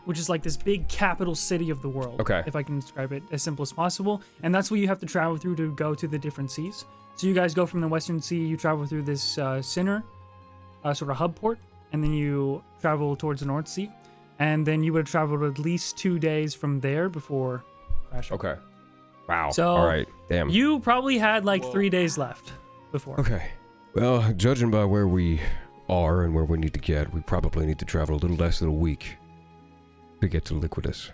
which is like this big capital city of the world. Okay. If I can describe it as simple as possible, and that's what you have to travel through to go to the different seas. So you guys go from the Western Sea, you travel through this center, sort of hub port, and then you travel towards the North Sea, and then you would have traveled at least 2 days from there before crashing. Okay. Wow. So all right. Damn. you probably had like 3 days left before. Okay. Well, judging by where we are and where we need to get, we probably need to travel a little less than a week to get to Liquidus.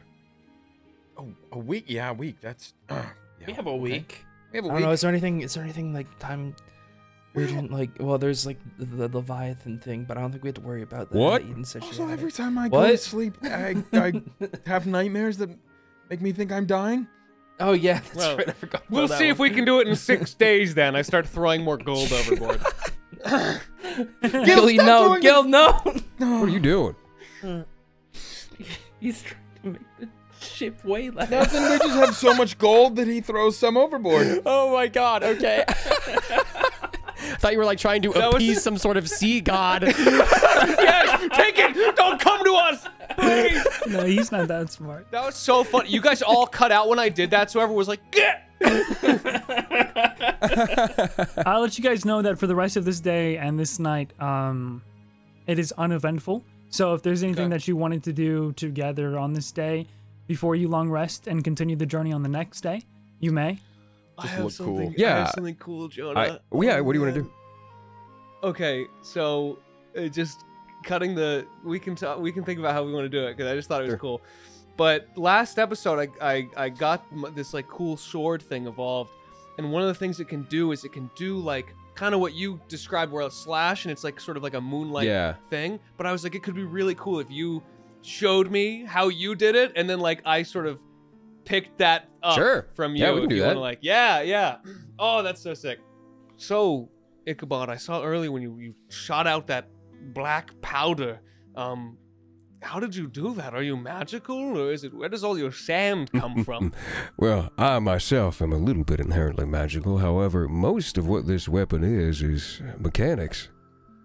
Oh, a week? Yeah, a week. That's. Yeah, We have a okay. week. We have a I week. don't know. Is there anything like time urgent? Like, well, there's like the Leviathan thing, but I don't think we have to worry about that. What? Eden said she Also, had it. every time I go What? to sleep, I have nightmares that make me think I'm dying. Oh yeah, that's Well, right. I forgot. We'll see if we can do it in 6 days. Then I start throwing more gold overboard. Gil, no, Gil, no. What are you doing? He's trying to make the ship way less. Nothing. We just have so much gold that he throws some overboard. Oh my god, okay. I thought you were like trying to appease some sort of sea god. Yes, take it. Don't come to us. Please. No, he's not that smart. That was so funny. You guys all cut out when I did that, so everyone was like, "Get!" I'll let you guys know that for the rest of this day and this night, it is uneventful. So if there's anything that you wanted to do together on this day before you long rest and continue the journey on the next day, you may. I have something. Yeah. I have something cool, Jonah. Yeah, what do you want to do? Okay, so just cutting the. We can think about how we want to do it because I just thought it was cool. But last episode, I got this like cool sword thing evolved, and one of the things it can do is it can do like kind of what you described, where it's slash and it's like sort of like a moonlight thing. But I was like, it could be really cool if you showed me how you did it, and then like I sort of picked that up from you. Yeah, we can do that. Like, yeah. Oh, that's so sick. So, Ichabod, I saw earlier when you shot out that black powder. How did you do that? Are you magical, or where does all your sand come from? Well, I myself am a little bit inherently magical. However, most of what this weapon is mechanics.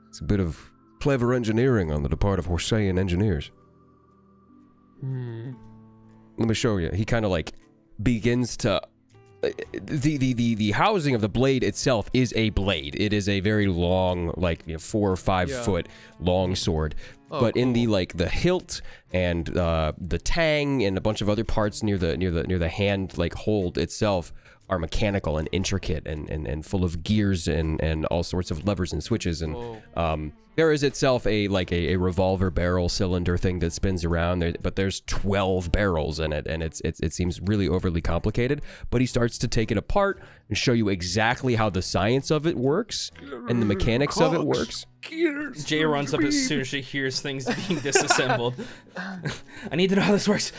It's a bit of clever engineering on the part of Horsean engineers. Let me show you. He kind of like begins to. The housing of the blade itself is a blade. It is a very long, like 4 or 5 foot long sword. But in the the hilt and the tang and a bunch of other parts near the hand like hold itself are mechanical and intricate and full of gears and all sorts of levers and switches, and there is itself a revolver barrel cylinder thing that spins around there, but there's 12 barrels in it, and it seems really overly complicated. But he starts to take it apart and show you exactly how the science of it works and the mechanics of it works. Jay runs up as soon as she hears things being disassembled. I need to know how this works.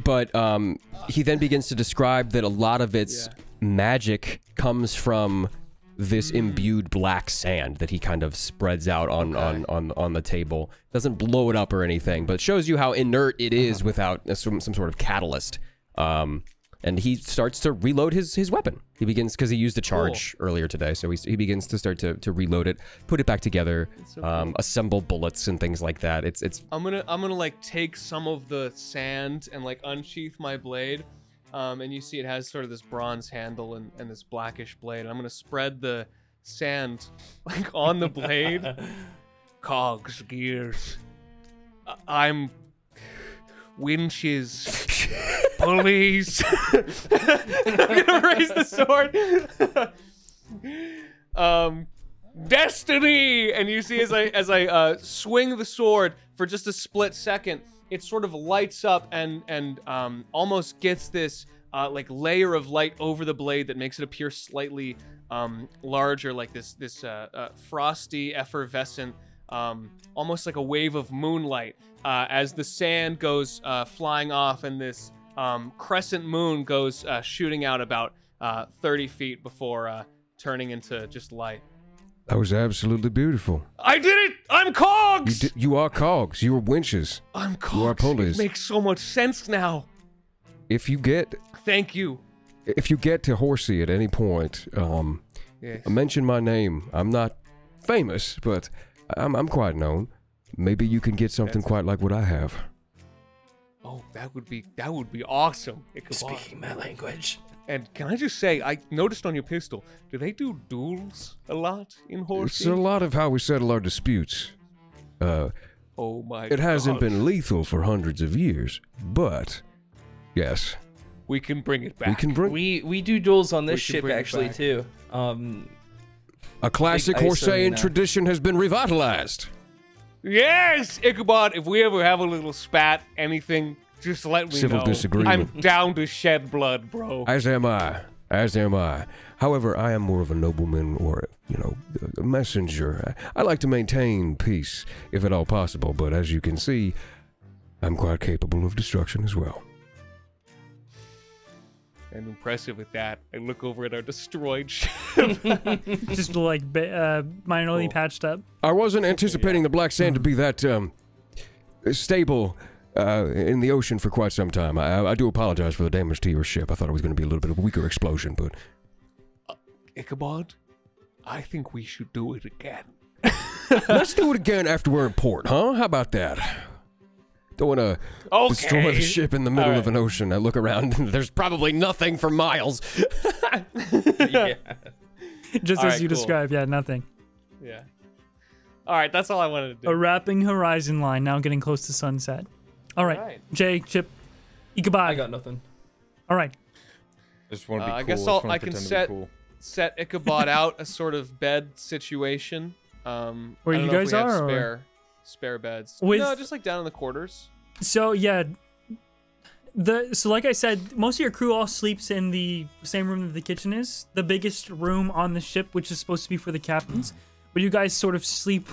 But he then begins to describe that a lot of its magic comes from this imbued black sand that he kind of spreads out on the table. Doesn't blow it up or anything, but shows you how inert it is without some sort of catalyst. And he starts to reload his weapon. He begins, because he used a charge earlier today, so he begins to start to reload it, put it back together, so assemble bullets and things like that. I'm gonna like take some of the sand and like unsheath my blade, and you see it has sort of this bronze handle and this blackish blade. And I'm gonna spread the sand like on the blade. Cogs, gears. I'm winches. Pulleys. I'm gonna raise the sword. Destiny. And you see as I swing the sword for just a split second, it sort of lights up and almost gets this like layer of light over the blade that makes it appear slightly larger, like this frosty, effervescent, almost like a wave of moonlight, as the sand goes flying off, and this crescent moon goes shooting out about 30 feet before turning into just light. That was absolutely beautiful. I did it! I'm Cogs! You are Cogs. You are winches. I'm Cogs. You are pulleys. It makes so much sense now. If you get... Thank you. If you get to Horsey at any point, mention my name. I'm not famous, but I'm quite known. Maybe you can get something quite like what I have. Oh, that would be awesome. Speaking my language. And can I just say, I noticed on your pistol, do they do duels a lot in Horsey? It's a lot of how we settle our disputes. Oh my God. It hasn't been lethal for hundreds of years, but yes. We can bring it back. We do duels on this ship actually too. A classic Horsean tradition has been revitalized. Yes, Ichabod, if we ever have a little spat, anything, just let me know. Civil disagreement. I'm down to shed blood, bro. As am I. As am I. However, I am more of a nobleman or, a messenger. I like to maintain peace, if at all possible, but as you can see, I'm quite capable of destruction as well. And impressive with that, I look over at our destroyed ship. Just like minorly patched up. I wasn't anticipating the black sand to be that stable in the ocean for quite some time. I do apologize for the damage to your ship. I thought it was going to be a little bit of a weaker explosion, but... Ichabod, I think we should do it again. Let's do it again after we're in port, huh? How about that? Don't want to destroy the ship in the middle of an ocean. I look around and there's probably nothing for miles. Yeah. Just All as right, you cool. described, yeah, nothing. Yeah. All right, that's all I wanted to do. A wrapping horizon line, now getting close to sunset. All right, Alright. Jay, Chip, Ichabod. I got nothing. All right. Just want to be cool. I guess just wanna I can pretend to be cool. set Ichabod out a sort of bed situation. Where I don't you know if guys we have are, spare beds. With- No, just like down in the quarters. So yeah, so like I said, most of your crew all sleeps in the same room that the kitchen is, the biggest room on the ship, which is supposed to be for the captains. But you guys sort of sleep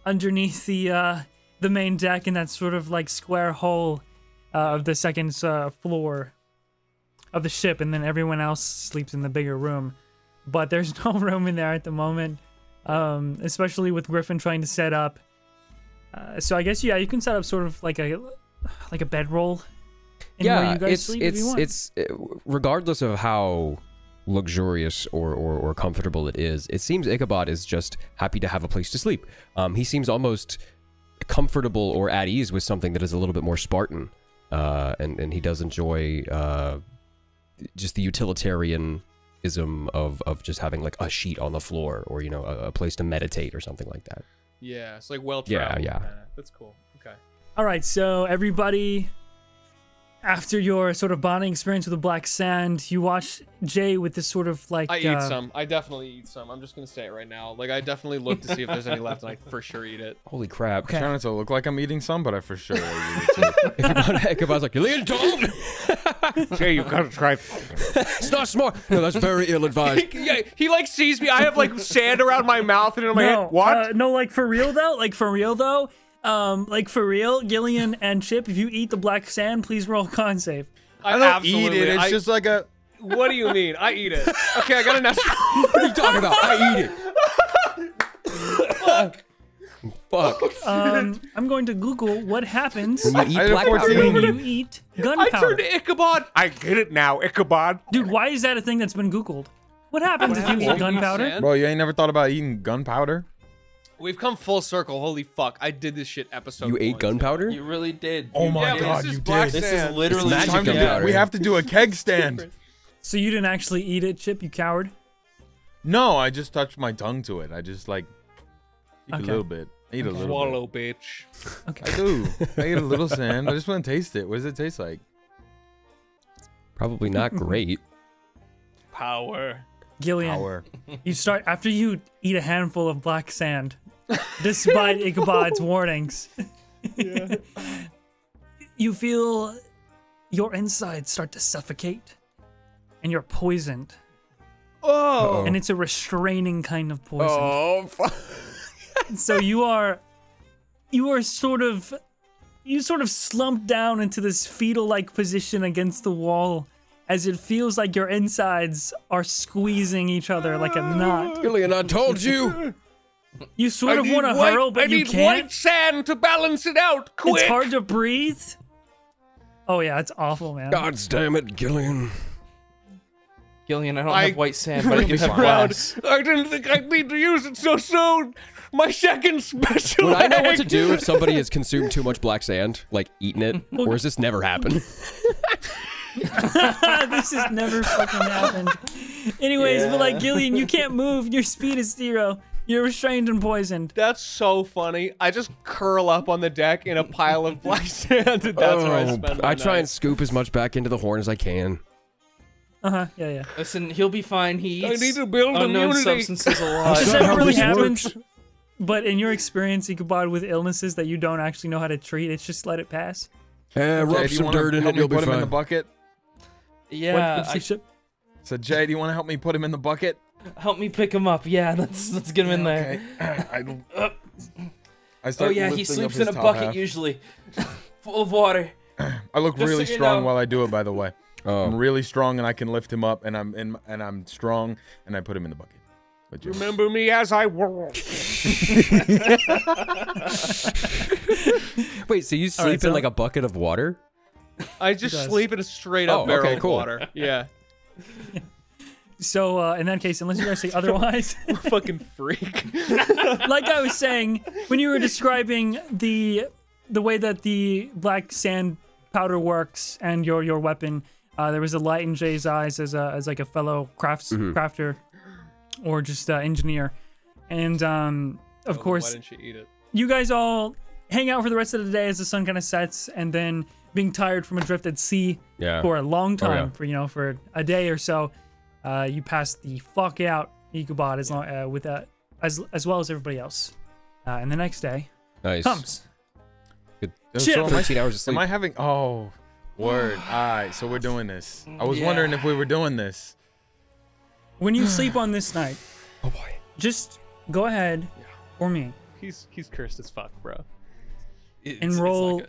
underneath the main deck in that sort of like square hole of the second floor of the ship, and then everyone else sleeps in the bigger room. But there's no room in there at the moment, especially with Griffin trying to set up. So I guess you can set up sort of like a bedroll. Where you guys sleep if you want. It's regardless of how luxurious or comfortable it is, it seems Ichabod is just happy to have a place to sleep. He seems almost comfortable or at ease with something that is a little bit more Spartan, and he does enjoy just the utilitarianism of just having like a sheet on the floor, or a place to meditate or something like that. Yeah, it's like well traveled. Yeah. That's cool. Okay. All right, so everybody, after your sort of bonding experience with the black sand, you watch Jay with this sort of like... I eat some. I definitely eat some. I'm just going to say it right now. Like, I definitely look to see if there's any left, and I for sure eat it. Holy crap. Okay. I'm trying not to look like I'm eating some, but I for sure will eat it too. Ichabod's like, Gillion, don't! Jay, you gotta try. It's not smart. No, that's very ill-advised. Yeah, he like sees me. I have like sand around my mouth and in my head. What? No, like for real though? Like for real, Gillian and Chip, if you eat the black sand, please roll con save. I don't eat it. It's just like a... What do you mean? I eat it. Okay, I got a natural. What are you talking about? I eat it. Fuck. I'm going to Google what happens When you I eat had a black 14. powder. when you eat I gunpowder. turned to Ichabod. I get it now, Ichabod. Dude, why is that a thing that's been Googled? What happens if you eat gunpowder? Bro, you ain't never thought about eating gunpowder? We've come full circle. Holy fuck! I did this shit episode. You ate 1. gunpowder? You really did. Oh my Yeah, god, this is you black did. This sand. is literally It's magic Time to gunpowder. we have to do a keg stand. So you didn't actually eat it, Chip, you coward? No, I just touched my tongue to it. I just like eat Okay. a little bit. Eat a little Swallow, bitch. Okay. bit. I do. I eat a little sand. I just want to taste it. What does it taste like? Probably not great. Power. Gillian, Power. you start after you eat a handful of black sand, despite Ichabod's warnings. You feel your insides start to suffocate, and you're poisoned. Oh. And it's a restraining kind of poison. Oh, fuck. So you sort of slump down into this fetal-like position against the wall, as it feels like your insides are squeezing each other like a knot. Gillian, I told you. You sort of want to hurl, but you can't. White sand to balance it out. Quick. It's hard to breathe. Oh yeah, it's awful, man. God damn it, Gillian. Gillian, I don't have white sand, but I do have Proud. glass. I didn't think I'd need to use it so soon. My second special. Would I know what egg. to do if somebody has consumed too much black sand? Like, eaten it? Or has this never happened? This has never fucking happened. Anyways, but like Gillian, you can't move. Your speed is 0. You're restrained and poisoned. That's so funny. I just curl up on the deck in a pile of black sand, and that's where I spend my I try night. and scoop as much back into the horn as I can. Yeah. Listen, he'll be fine. He eats need to build unknown immunity. substances a This lot. That's not never how really this happens. works. But in your experience, Ichabod, with illnesses that you don't actually know how to treat, it's just let it pass. Jay, Rub do you some wanna dirt in help it, me you'll be put him in the fine. bucket? Yeah, What's the ship? So Jay, do you want to help me put him in the bucket? help me pick him up. Yeah, let's get him in there. Okay. I Oh start yeah, he lifting sleeps up in his a top bucket half. usually, full of water. I look Just really so you strong know. while I do it, by the way. I'm really strong, and I can lift him up, and I'm strong, and I put him in the bucket. Remember me as I whirl. Wait, so you sleep in like a bucket of water? I just sleep in a straight up barrel of water. Yeah. So in that case, unless you guys say otherwise, fucking freak. Like I was saying, when you were describing the way that the black sand powder works and your weapon, there was a light in Jay's eyes as like a fellow crafter or just engineer, and of course, why didn't you eat it? You guys all hang out for the rest of the day as the sun kind of sets, and then being tired from adrift at sea for a long time, for a day or so, you pass the fuck out Ichabod as well as everybody else, and the next day comes. Good. So 13 hours of sleep. Am I having? Oh, word. All right, so we're doing this. I was wondering if we were doing this. When you sleep on this night, oh boy, just go ahead for me. He's cursed as fuck, bro. And roll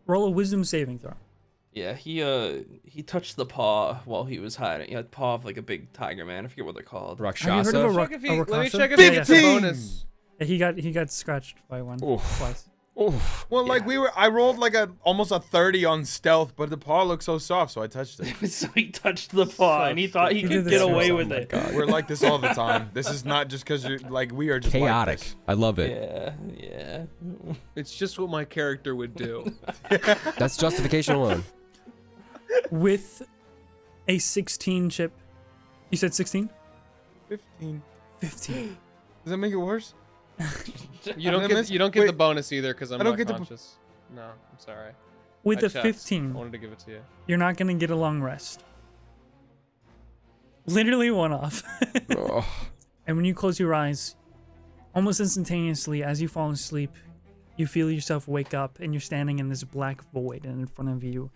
a wisdom saving throw. Yeah, he touched the paw while he was hiding. He had paw of like a big tiger man. I forget what they're called. Rakshasa. Have you heard of a Let me check if 15! it's a bonus. Yeah, he got scratched by one twice. Well, like I rolled like almost a 30 on stealth, but the paw looked so soft, so I touched it. So he touched the paw, and he thought he could get away with it. We're like this all the time. This is not just because you're like we are just chaotic. Like this. I love it. Yeah. It's just what my character would do. That's justification alone. With a 16 chip, you said 16? 15. 15. Does that make it worse? You don't get the bonus either because I'm not conscious. No, I'm sorry. With I a 15, I wanted to give it to you. You're not gonna get a long rest. Literally one off. And when you close your eyes, almost instantaneously as you fall asleep, you feel yourself wake up and you're standing in this black void, and in front of you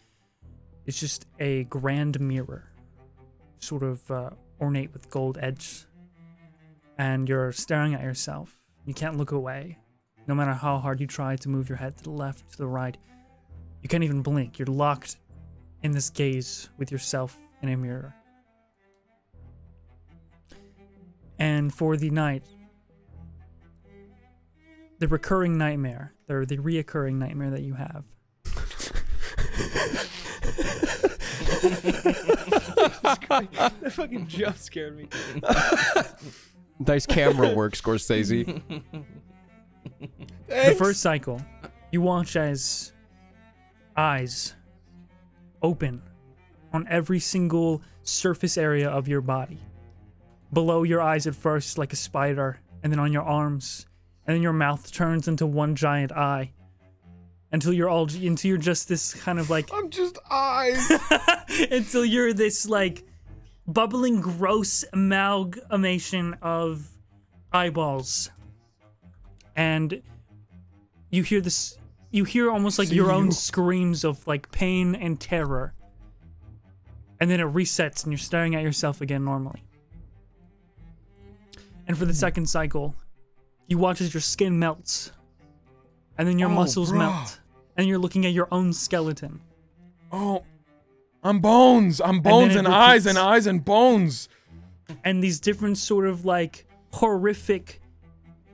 it's just a grand mirror, sort of ornate with gold edge, and you're staring at yourself. You can't look away. No matter how hard you try to move your head to the left, to the right, you can't even blink. You're locked in this gaze with yourself in a mirror. And for the night, the recurring nightmare, or the reoccurring nightmare that you have. That fucking jump scared me. Nice camera work, Scorsese. The first cycle, you watch as eyes open on every single surface area of your body. Below your eyes at first, like a spider, and then on your arms, and then your mouth turns into one giant eye, until you're just this kind of like I'm just eyes. until you're this like bubbling, gross amalgamation of eyeballs, and you hear this. You hear almost like your own screams of like pain and terror, and then it resets, and you're staring at yourself again normally. And for the second cycle, you watch as your skin melts, and then your muscles melt, and you're looking at your own skeleton. Oh, I'm bones. I'm bones and eyes and eyes and bones. And these different sort of like horrific,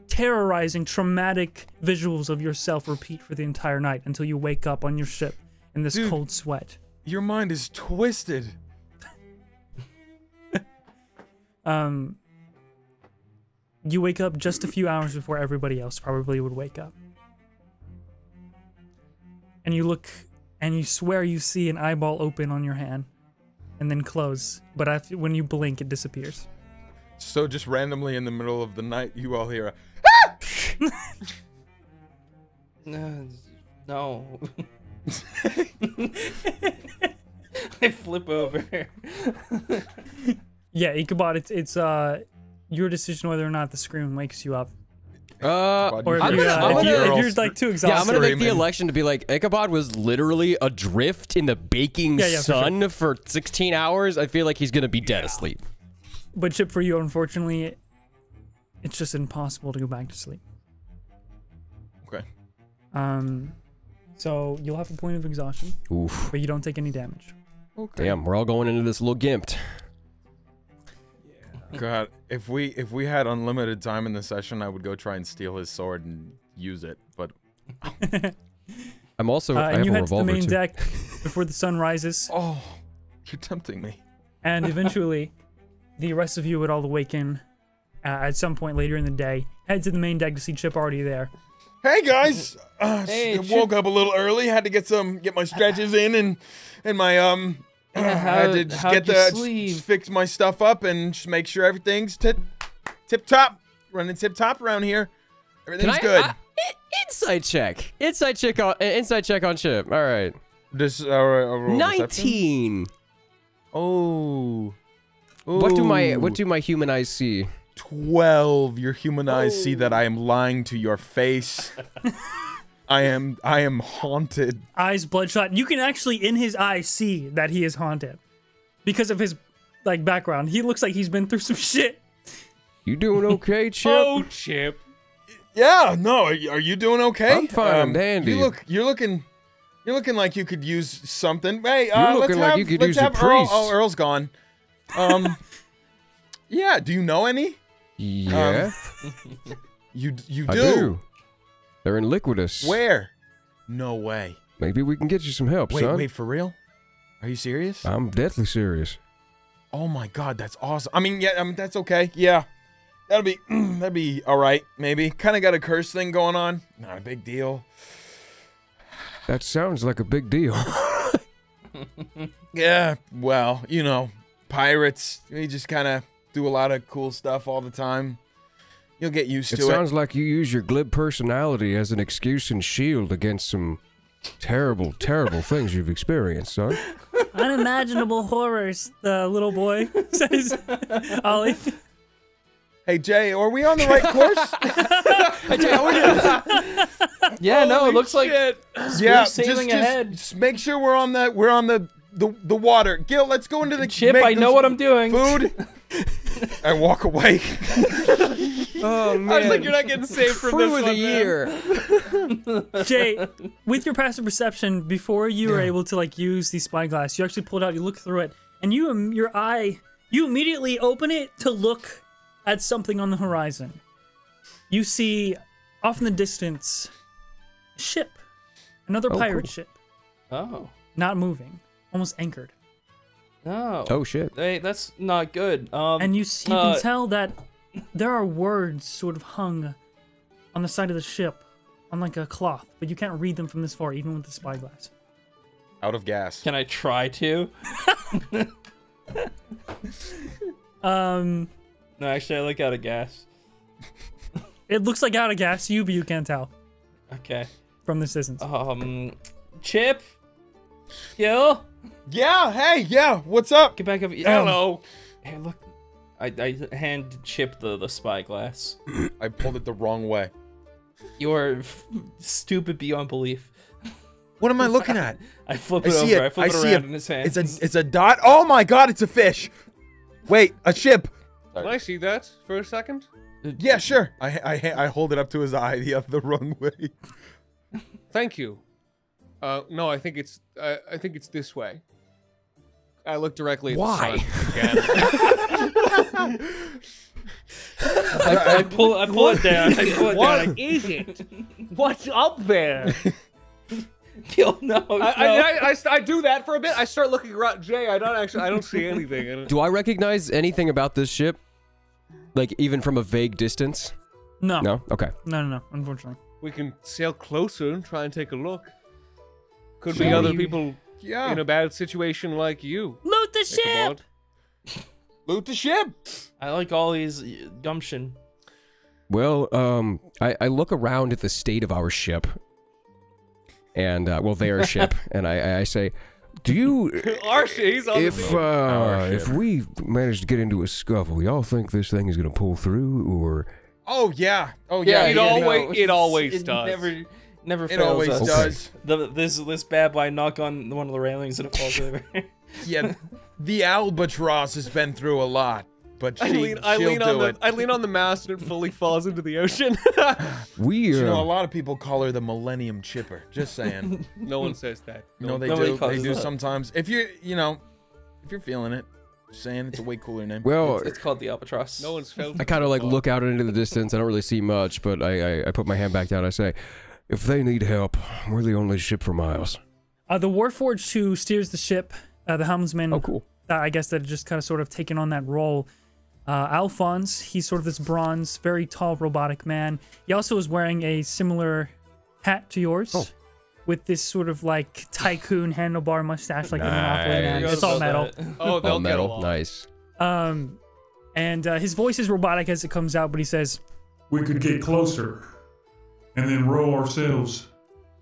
terrorizing, traumatic visuals of yourself repeat for the entire night until you wake up on your ship in this cold sweat. Your mind is twisted. You wake up just a few hours before everybody else probably would wake up. And you look, and you swear you see an eyeball open on your hand, and then close. But after, when you blink, it disappears. So just randomly in the middle of the night, you all hear a No. I flip over. Yeah, Ichabod, it's your decision whether or not the scream wakes you up. Or if you're like too exhausted. Yeah, I'm gonna make the election to be like, Ichabod was literally adrift in the baking sun for 16 hours. I feel like he's gonna be dead asleep. But Chip, for you, unfortunately, it's just impossible to go back to sleep. Okay. So you'll have a point of exhaustion, Oof. but you don't take any damage. Okay. Damn, we're all going into this little gimped. God, if we had unlimited time in the session, I would go try and steal his sword and use it. But I'm also. I and have you a head to the revolver main too. deck before the sun rises, oh, you're tempting me. and eventually, the rest of you would all awaken at some point later in the day. Head to the main deck to see Chip already there. Hey guys, Hey, woke up a little early. Had to get my stretches in and my I had to just how'd you sleep? fix my stuff up and just make sure everything's tip top, running tip top around here. Everything's good. Insight check. Insight check on Chip. All right. This roll deception? 19. Oh. What Ooh. do my human eyes see? 12. Your human eyes see that I am lying to your face. I am haunted. Eyes bloodshot. You can actually, in his eyes, see that he is haunted because of his background. He looks like he's been through some shit. You doing okay, Chip? Oh, Chip. Yeah, no, are you doing okay? I'm fine and dandy. You're looking like you could use something. Hey, You're looking like you could use a priest. Oh, Earl's gone. Yeah, do you know any? Yeah, You do. I do. They're in Liquidus. Where? No way. Maybe we can get you some help, son. Wait, for real? Are you serious? I'm deathly serious. Oh my god, that's awesome. I mean, yeah, that's okay. Yeah. That'd be all right, maybe. Kind of got a curse thing going on. Not a big deal. That sounds like a big deal. Yeah, well, you know, pirates, we just kind of do a lot of cool stuff all the time. You'll get used It to it. sounds like you use your glib personality as an excuse and shield against some terrible, terrible things you've experienced, son. Unimaginable horrors, the little boy says. Ollie. Hey, Jay, are we on the right course? Hey, Jay, how are you? Yeah, no, it looks like Yeah, sailing ahead. just make sure we're on the water. Gil, let's go into the Chip, make I know this what I'm doing. Food. I walk away. Oh man! I was like, you're not getting saved from this Crew of one, the man. year. Jay, with your passive perception, before you were able to use the spyglass, you actually pulled out, you look through it, and you immediately open it to look at something on the horizon. You see, off in the distance, a ship. Another pirate cool. ship. Oh. Not moving. Almost anchored. No. Oh shit! Hey, that's not good. And you can tell that there are words sort of hung on the side of the ship on like a cloth, but you can't read them from this far, even with the spyglass. Out of gas. Can I try to? No, actually, I look out of gas. It looks like out of gas to you, but you can't tell Okay. from this distance. Chip? Gil? Yeah, hey, yeah, what's up? Get back up. Hello. Hey, look. I hand Chip the spyglass. I pulled it the wrong way. You're stupid beyond belief. What am I looking at? I flip I it see over. it. I flip I it see around it. in his hand. It's a dot. Oh my god, it's a fish. Wait, a ship. Can I see that for a second? Yeah, sure. I hold it up to his eye the wrong way. Thank you. No, I think it's this way. I look directly at Why? the sun again. I pull it down. I pull it What down. is it? What's up there? Gil, no. I do that for a bit. I start looking around. Jay, I don't see anything. Do I recognize anything about this ship? Like even from a vague distance? No. No. Okay. No, unfortunately. We can sail closer and try and take a look. Could be other people Yeah. in a bad situation like you. Loot the ship! Ichabod. Loot the ship. I like all these gumption. Well, I look around at the state of our ship. And, well, their ship. And I say, do you... He's on the team. If we manage to get into a scuffle, y'all think this thing is gonna pull through, or... Oh yeah. Oh yeah. It always does. Never fails It always us. does. This bad boy knock on one of the railings and it falls over. Yeah. The albatross has been through a lot. but I lean on the mast and it fully falls into the ocean. You know, a lot of people call her the Millennium Chipper. Just saying. No one says that. No, they Nobody do. calls They it do that. sometimes. If you're feeling it, just saying it's a way cooler name. Well, It's called the albatross. No one's felt. I kind of like look out into the distance. I don't really see much, but I put my hand back down. I say, if they need help, we're the only ship for miles. The Warforged who steers the ship, the helmsman. Oh, cool. I guess that had just kind of sort of taken on that role. Alphonse, he's sort of this bronze, very tall robotic man. He also is wearing a similar hat to yours, with this sort of like tycoon handlebar mustache, like the Monopoly man. Nice. It's all metal. Oh, they'll All get metal. along. Nice. And his voice is robotic as it comes out, but he says, We could get closer and then row ourselves,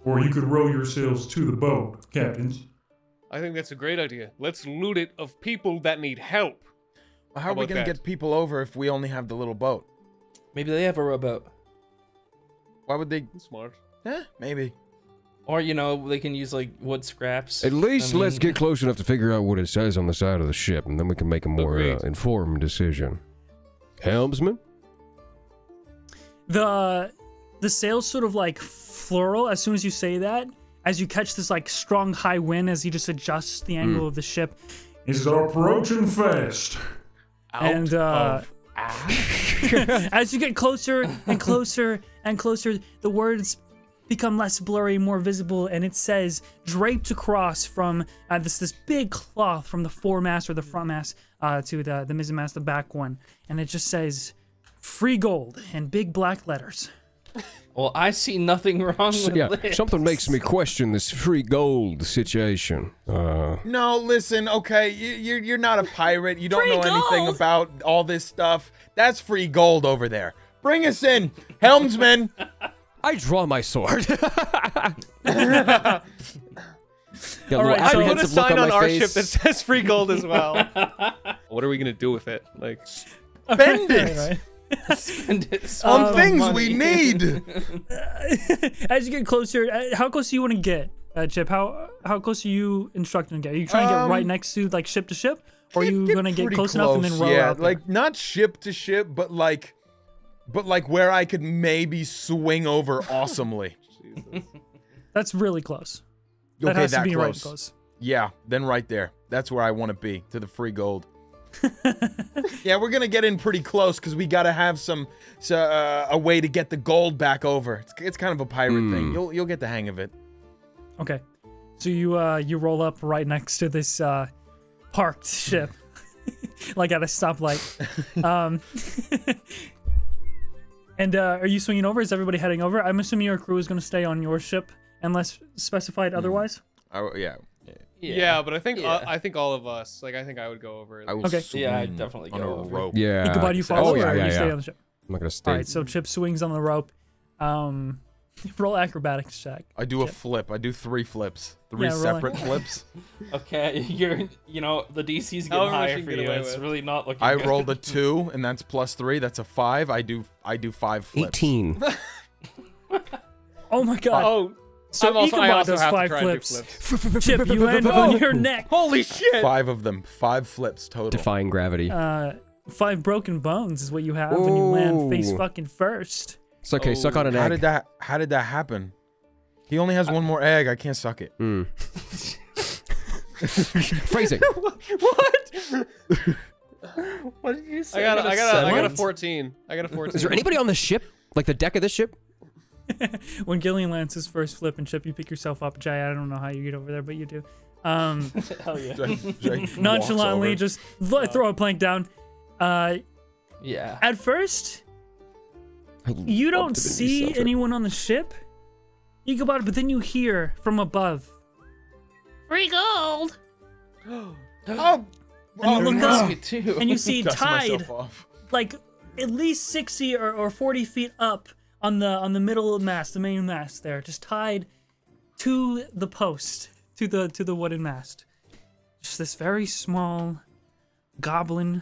or you could row yourselves to the boat, captains. I think that's a great idea. Let's loot it of people that need help. How are we about gonna that? get people over if we only have the little boat? Maybe they have a rowboat. Why would they? Smart. Maybe. Or, you know, they can use, like, wood scraps. At least I let's mean- get close enough to figure out what it says on the side of the ship, and then we can make a more Agreed. informed decision. Helmsman? the sails sort of like furl as soon as you say that, as you catch this like strong high wind as he just adjusts the angle of the ship. It's approaching fast. And as you get closer and closer and closer, the words become less blurry, more visible, and it says, draped across from this big cloth from the foremast or the front mast to the mizzenmast, the back one, and it just says, "Free gold" in big black letters. Well, I see nothing wrong with this. Something makes me question this free gold situation. No, listen, okay, you're not a pirate. You don't Free know anything gold! about all this stuff. That's free gold over there. Bring us in, helmsman. I draw my sword. All I put a sign on our ship that says free gold as well. What are we gonna do with it? Like, Spend it Right. Spend it on things money. we need. As you get closer, how close do you want to get, Chip? How close are you instructing to get? Are you trying to get right next to like ship to ship, or are you gonna get pretty close enough and then row yeah, out there? like not ship to ship, but like where I could maybe swing over awesomely. That's really close. That Okay, has to that be close. right close. Yeah, then right there. That's where I want to be, to the free gold. Yeah, we're gonna get in pretty close because we gotta have a way to get the gold back over. It's kind of a pirate thing. You'll get the hang of it. Okay, so you roll up right next to this parked ship, like at a stoplight. And are you swinging over? Is everybody heading over? I'm assuming your crew is going to stay on your ship unless specified otherwise. Yeah. yeah, but I think Yeah. I think all of us, like, I think I would go over. I will Okay. swing Yeah, I'd definitely on go a over. rope. Yeah. Ichabod, you follow, Oh, yeah, or yeah, you stay yeah. on the ship? I'm not gonna stay. All right, so Chip swings on the rope. Roll acrobatics check. I do a flip. I do 3 flips. 3 Yeah, roll separate flips. Okay, you know, the DC's getting However much higher you for can get you. away It's with. really not looking I good. rolled a 2, and that's +3. That's a 5. I do 5 flips. 18. Oh my god. Oh, so I Ichabod also does have to 5 try and do flips. Chip, you land on your neck. Holy shit! 5 of them. 5 flips total. Defying gravity. 5 broken bones is what you have when you land face Ooh. fucking first. It's okay. Suck on an How egg. did that happen? He only has 1 more egg. I can't suck it. Phrasing. What? What did you say? I got a What? 14. I got a 14. Is there anybody on the ship? Like the deck of this ship? When Gillion lands his first flip and Chip, you pick yourself up. Jay, I don't know how you get over there, but you do. Hell yeah. Jay walks Nonchalantly, over. just throw a plank down. Yeah. At first, you don't see anyone on the ship. You go about it, but then you hear from above, "Free gold!" Oh, And you look no. up, Me too. and you see Dust Tide, myself off. like at least 60 or 40 feet up on the middle mast, the main mast there, just tied to the post, to the wooden mast. Just this very small goblin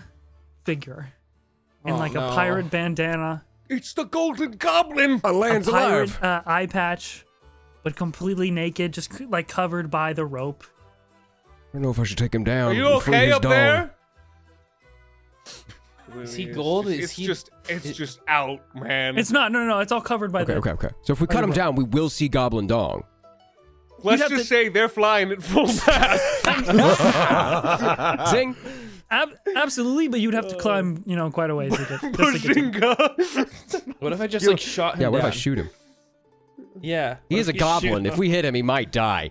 figure in like a pirate bandana, It's the Golden Goblin. A a land's pirate alive. eye patch, but completely naked, just like covered by the rope. I don't know if I should take him down. Are you and free okay his up dog. there? Is he gold? It's just out, man. It's not. No, it's all covered by the. Okay. So if we cut him down, we will see Goblin Dong. Let's just say they're flying at full blast. Zing. Absolutely, but you'd have to climb, quite a ways to get. What if I just like shot him? Yeah. What down? if I shoot him? Yeah. He is a goblin. If we hit him, he might die.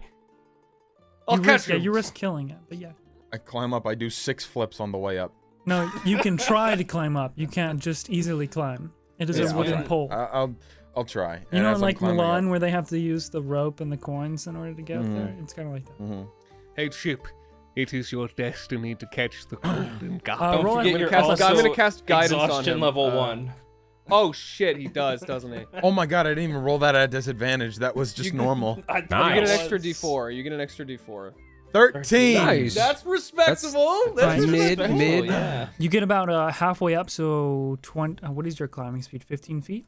You risk killing him, but yeah. I climb up. I do 6 flips on the way up. No, you can try to climb up. You can't just easily climb. It is a wooden pole. I'll try. You know, like Milan, where they have to use the rope and the coins in order to get up there? It's kind of like that. Hey, Chip, it is your destiny to catch the golden goblin. Roll I'm gonna cast guidance on exhaustion him. level 1. Oh shit, he does, doesn't he? Oh my god, I didn't even roll that at a disadvantage. That was just normal. You get an extra D4. You get an extra D4. 13. Nice. That's respectable. That's mid. Yeah. You get about halfway up, so 20. What is your climbing speed? 15 feet?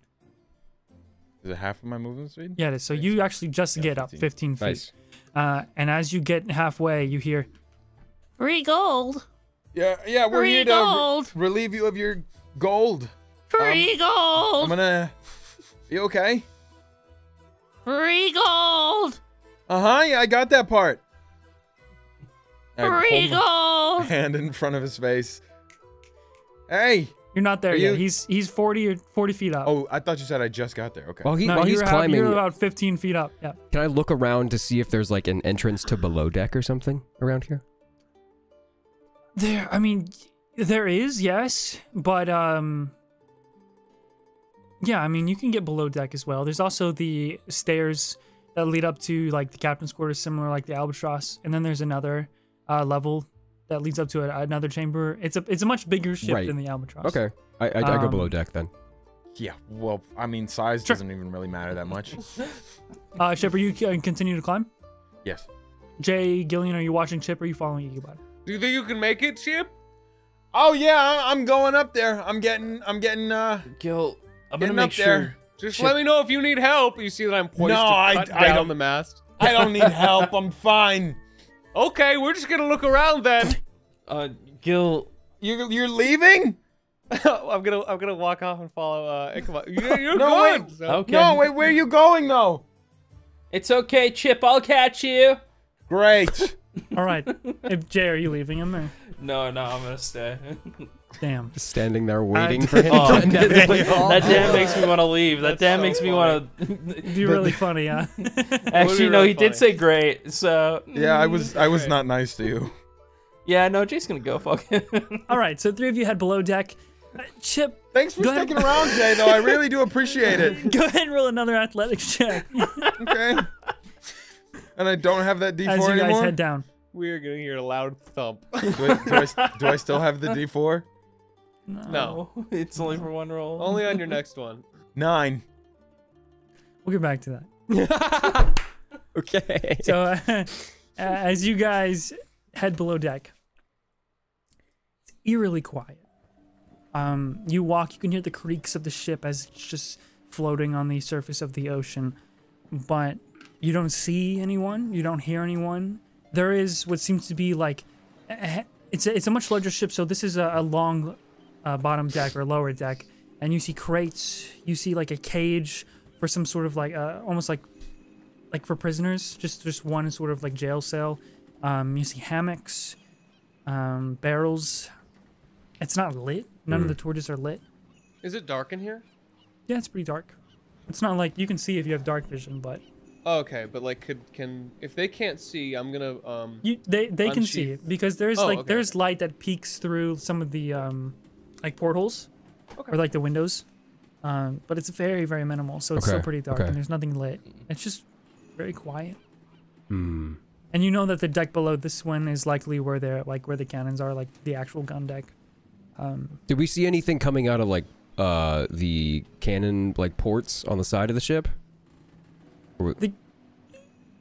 Is it half of my movement speed? Yeah, it is. So you actually just get up 15 feet. Nice. And as you get halfway, you hear, "Free gold! Yeah, we're Free here gold! to relieve you of your gold. Free gold! I'm gonna... You okay? Free gold! Yeah, I got that part. I Free hold my gold! hand in front of his face. Hey! You're not there yet. He's 40 feet up. Oh, I thought you said I just got there. Okay. While he's you're climbing, you're about 15 feet up. Yeah. can I look around to see if there's like an entrance to below deck or something around here? There is, yes, but yeah, you can get below deck as well. There's also the stairs that lead up to like the captain's quarters, similar like the Albatross, and then there's another level that leads up to another chamber. It's a much bigger ship than the Albatross. Okay, I go below deck then. Yeah, well, size doesn't even really matter that much. Chip, are you continue to climb? Yes. Jay, Gillion, are you watching Chip or are you following Ichabod? Do you think you can make it, Chip? Oh yeah, I'm going up there. I'm getting Gil, I'm getting gonna up make sure. there. Just let me know if you need help. You see that I'm poised to cut down the mast. I don't need help. I'm fine. Okay, we're just gonna look around then. Gil, You're leaving? I'm gonna walk off and follow Ichabod. You're No, good. wait. So. okay. No, wait. Where are you going though? It's okay, Chip. I'll catch you. Great. All right. Jay, are you leaving him or? No, I'm gonna stay. Damn. Just standing there waiting for him Oh, to inevitably fall. that damn makes me want to leave. That damn makes me want to. It'd be really funny, huh? Actually, no, really he did funny. say great. So Yeah, I was not nice to you. yeah, no, Jay's gonna go. Fuck it. All right, so 3 of you head below deck. Chip, Thanks for Go ahead. sticking around, Jay. Though I really do appreciate it. go ahead and roll another athletics check Okay. And I don't have that D4 as you guys anymore. head down. We are gonna hear a loud thump. Do I still have the D4? No, It's only for one roll. only on your next one. 9. We'll get back to that. Okay. So, as you guys head below deck, it's eerily quiet. You walk, you can hear the creaks of the ship as it's just floating on the surface of the ocean, but you don't see anyone, you don't hear anyone. There is what seems to be like, it's a much larger ship, so this is a long bottom deck or lower deck, and you see crates, you see like a cage for some sort of like, almost like for prisoners, just one sort of like jail cell. You see hammocks, barrels. It's not lit. None of the torches are lit. Is it dark in here? Yeah, it's pretty dark. It's not like you can see if you have dark vision, but Oh, okay, but like, can if they can't see, I'm gonna they can see unsheath. it because there's Oh, like okay. there's light that peeks through some of the like portholes or like the windows, but it's very very minimal, so it's still Okay, pretty dark okay. and there's nothing lit. It's just very quiet. Hmm. And you know that the deck below this one is likely where where the cannons are, like the actual gun deck. Did we see anything coming out of like the cannon like ports on the side of the ship?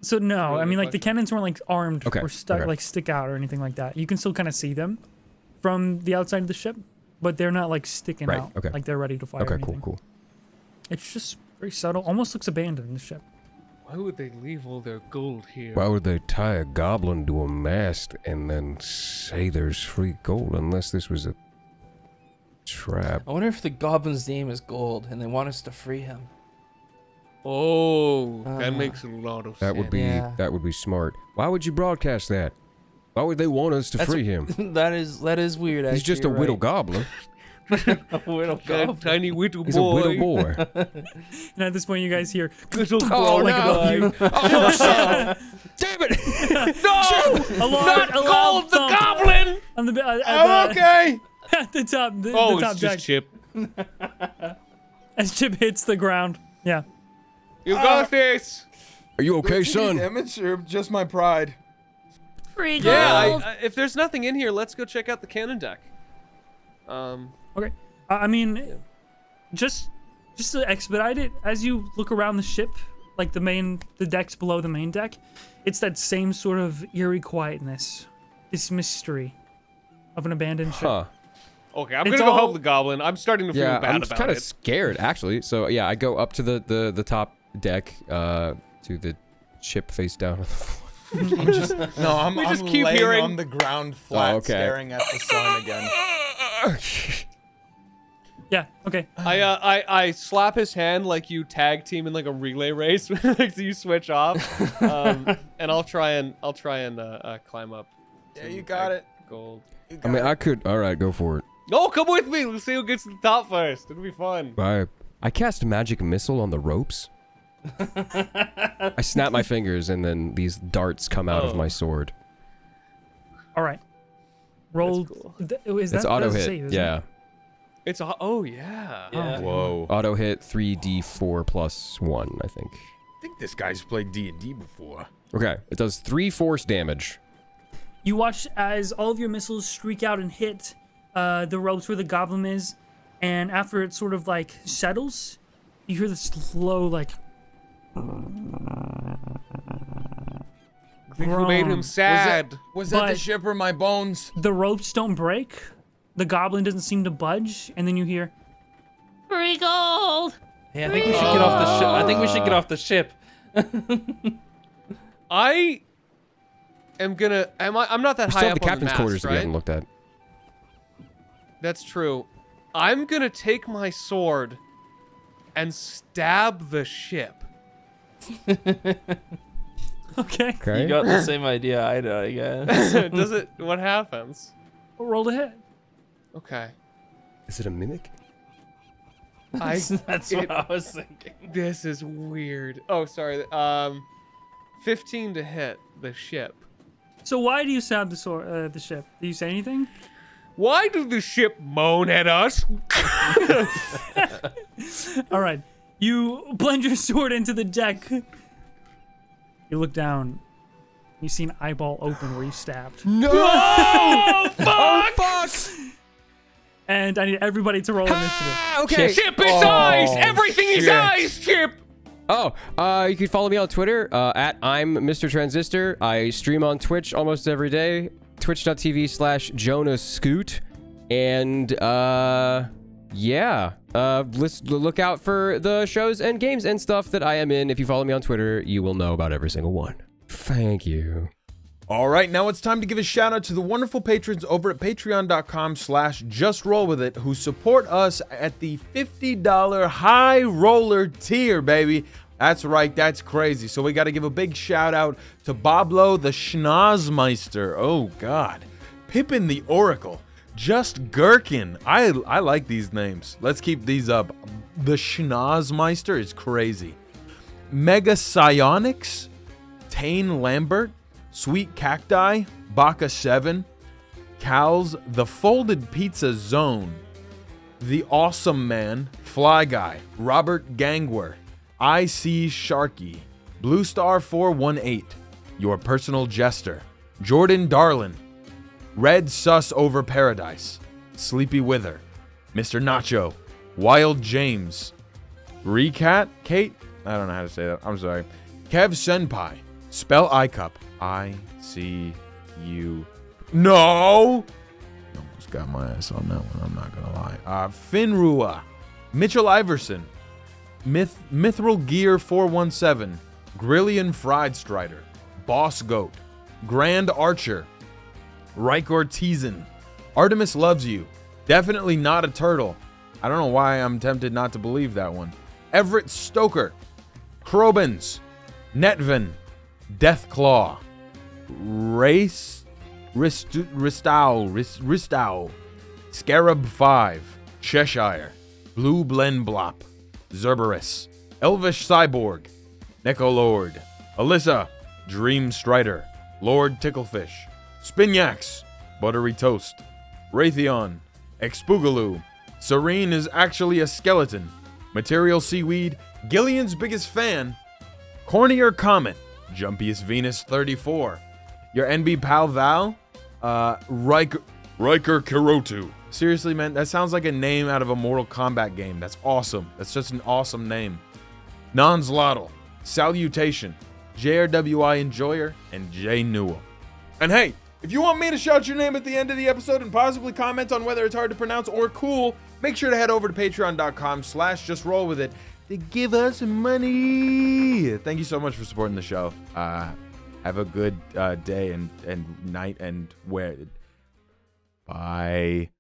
So no, Really I mean like the question. cannons weren't like armed Okay, or stuck okay. like stick out or anything like that. You can still kind of see them from the outside of the ship, but they're not like sticking Right, out okay. like they're ready to fire. Okay, or cool, anything. cool. It's just very subtle, almost looks abandoned. The ship. Why would they leave all their gold here? Why would they tie a goblin to a mast and then say there's free gold unless this was a Trap. I wonder if the goblin's name is Gold and they want us to free him. Oh, that makes a lot of That sense. would be Yeah. that would be smart. Why would you broadcast that? Why would they want us to free him? That is weird. He's just a you're widow right. goblin. A widow That goblin. tiny little He's a boy. widow boy. And at this point, you guys hear Little Oh, boy. like above no. you. Oh, shit. Damn it! No! A loud, Not a loud Gold, the thump goblin! on the, I'm okay. at the top. The Oh, top it's deck. just Chip. As Chip hits the ground. Yeah. You got this! Are you okay, Did you see son? the image or just my pride? Free Yeah, if there's nothing in here, let's go check out the cannon deck. Okay. I mean, just to expedite it, as you look around the ship, like the decks below the main deck, it's that same sort of eerie quietness, this mystery of an abandoned ship. Huh. Okay, I'm It's gonna go all- help the goblin. I'm starting to feel Yeah, bad I'm about kind of it. scared actually. So yeah, I go up to the top deck, to the ship face down on the floor. No, We I'm just keep laying hearing- on the ground flat, okay. staring at the sun again. Yeah. Okay. I slap his hand like you tag team in like a relay race, like so you switch off, and I'll try and climb up. Yeah, to you got it. Gold. You I got mean, it. I could. All right, go for it. Oh, come with me. Let's see who gets to the top first. It'll be fun. I cast a magic missile on the ropes. I snap my fingers and then these darts come out of Oh. my sword. All right. Roll. cool. Is It's that auto that's a hit. save, isn't Yeah. it? It's a oh yeah. Yeah. Whoa. Auto hit 3d4 plus 1, I think. I think this guy's played D&D before. Okay, it does 3 force damage. You watch as all of your missiles streak out and hit the ropes where the goblin is, and after it sort of like settles, you hear the slow like. Think who made him groan. sad? Was that the But- ship or my bones? The ropes don't break. The goblin doesn't seem to budge, and then you hear, "Free gold." Hey, I think we should get off the ship. I think we should get off the ship. I am gonna. I'm not that We high still have up the on captain's mast, quarters that we right? haven't looked at. That's true. I'm gonna take my sword and stab the ship. Okay. Okay. You got the same idea I do, I guess. Does it? What happens? Roll to hit. Okay. Is it a mimic? That's what I was thinking. This is weird. Oh, sorry. 15 to hit the ship. So why do you stab the ship? Do you say anything? Why did the ship moan at us? All right. You blend your sword into the deck. You look down. You see an eyeball open where you stabbed. No! Oh, fuck! fuck! And I need everybody to roll initiative. Okay. Ship is eyes! Everything is eyes, ship! Oh, you can follow me on Twitter at I'm Mr. Transistor. I stream on Twitch almost every day. Twitch.tv/Jonah Scoot. And yeah. Let's look out for the shows and games and stuff that I am in. If you follow me on Twitter, you will know about every single one. Thank you. All right, now it's time to give a shout out to the wonderful patrons over at patreon.com/justrollwithit who support us at the $50 high roller tier, baby. That's right, that's crazy. So we got to give a big shout out to Boblo the Schnozmeister. Oh God. Pippin the Oracle. Just Gherkin. I like these names. Let's keep these up. The Schnozmeister is crazy. Mega Psionics, Tane Lambert, Sweet Cacti, Baka 7, Cal's The Folded Pizza Zone, The Awesome Man, Fly Guy, Robert Gangwer, IC Sharky, Blue Star 418, Your Personal Jester, Jordan Darlin, Red Sus Over Paradise, Sleepy Wither, Mr. Nacho, Wild James, Recat, Kate, I don't know how to say that, I'm sorry, Kev Senpai, Spell Icup, ICU. No! Almost got my ass on that one, I'm not gonna lie. Finrua, Mitchell Iverson, Mithril Gear 417, Grillion Fried Strider, Boss Goat, Grand Archer, Rykor Teasen, Artemis Loves You, Definitely not a turtle. I don't know why I'm tempted not to believe that one. Everett Stoker. Krobans. Netvin. Deathclaw. Ristow. Scarab 5. Cheshire. Blue Blenblop. Zerberus. Elvish Cyborg. Necrolord. Alyssa. Dream Strider. Lord Ticklefish. Spinax. Buttery Toast. Raytheon. Expoogaloo. Serene is actually a skeleton. Material Seaweed. Gillion's biggest fan. Cornier Comet. Jumpiest Venus 34. Your NB pal Val? Riker Kirotu. Seriously, man, that sounds like a name out of a Mortal Kombat game. That's awesome. That's just an awesome name. Nonslottle. Salutation. JRWI Enjoyer, and Jay Newell. And hey, if you want me to shout your name at the end of the episode and possibly comment on whether it's hard to pronounce or cool, make sure to head over to patreon.com/justrolwithit to give us money. Thank you so much for supporting the show. Have a good day and night and where. Bye.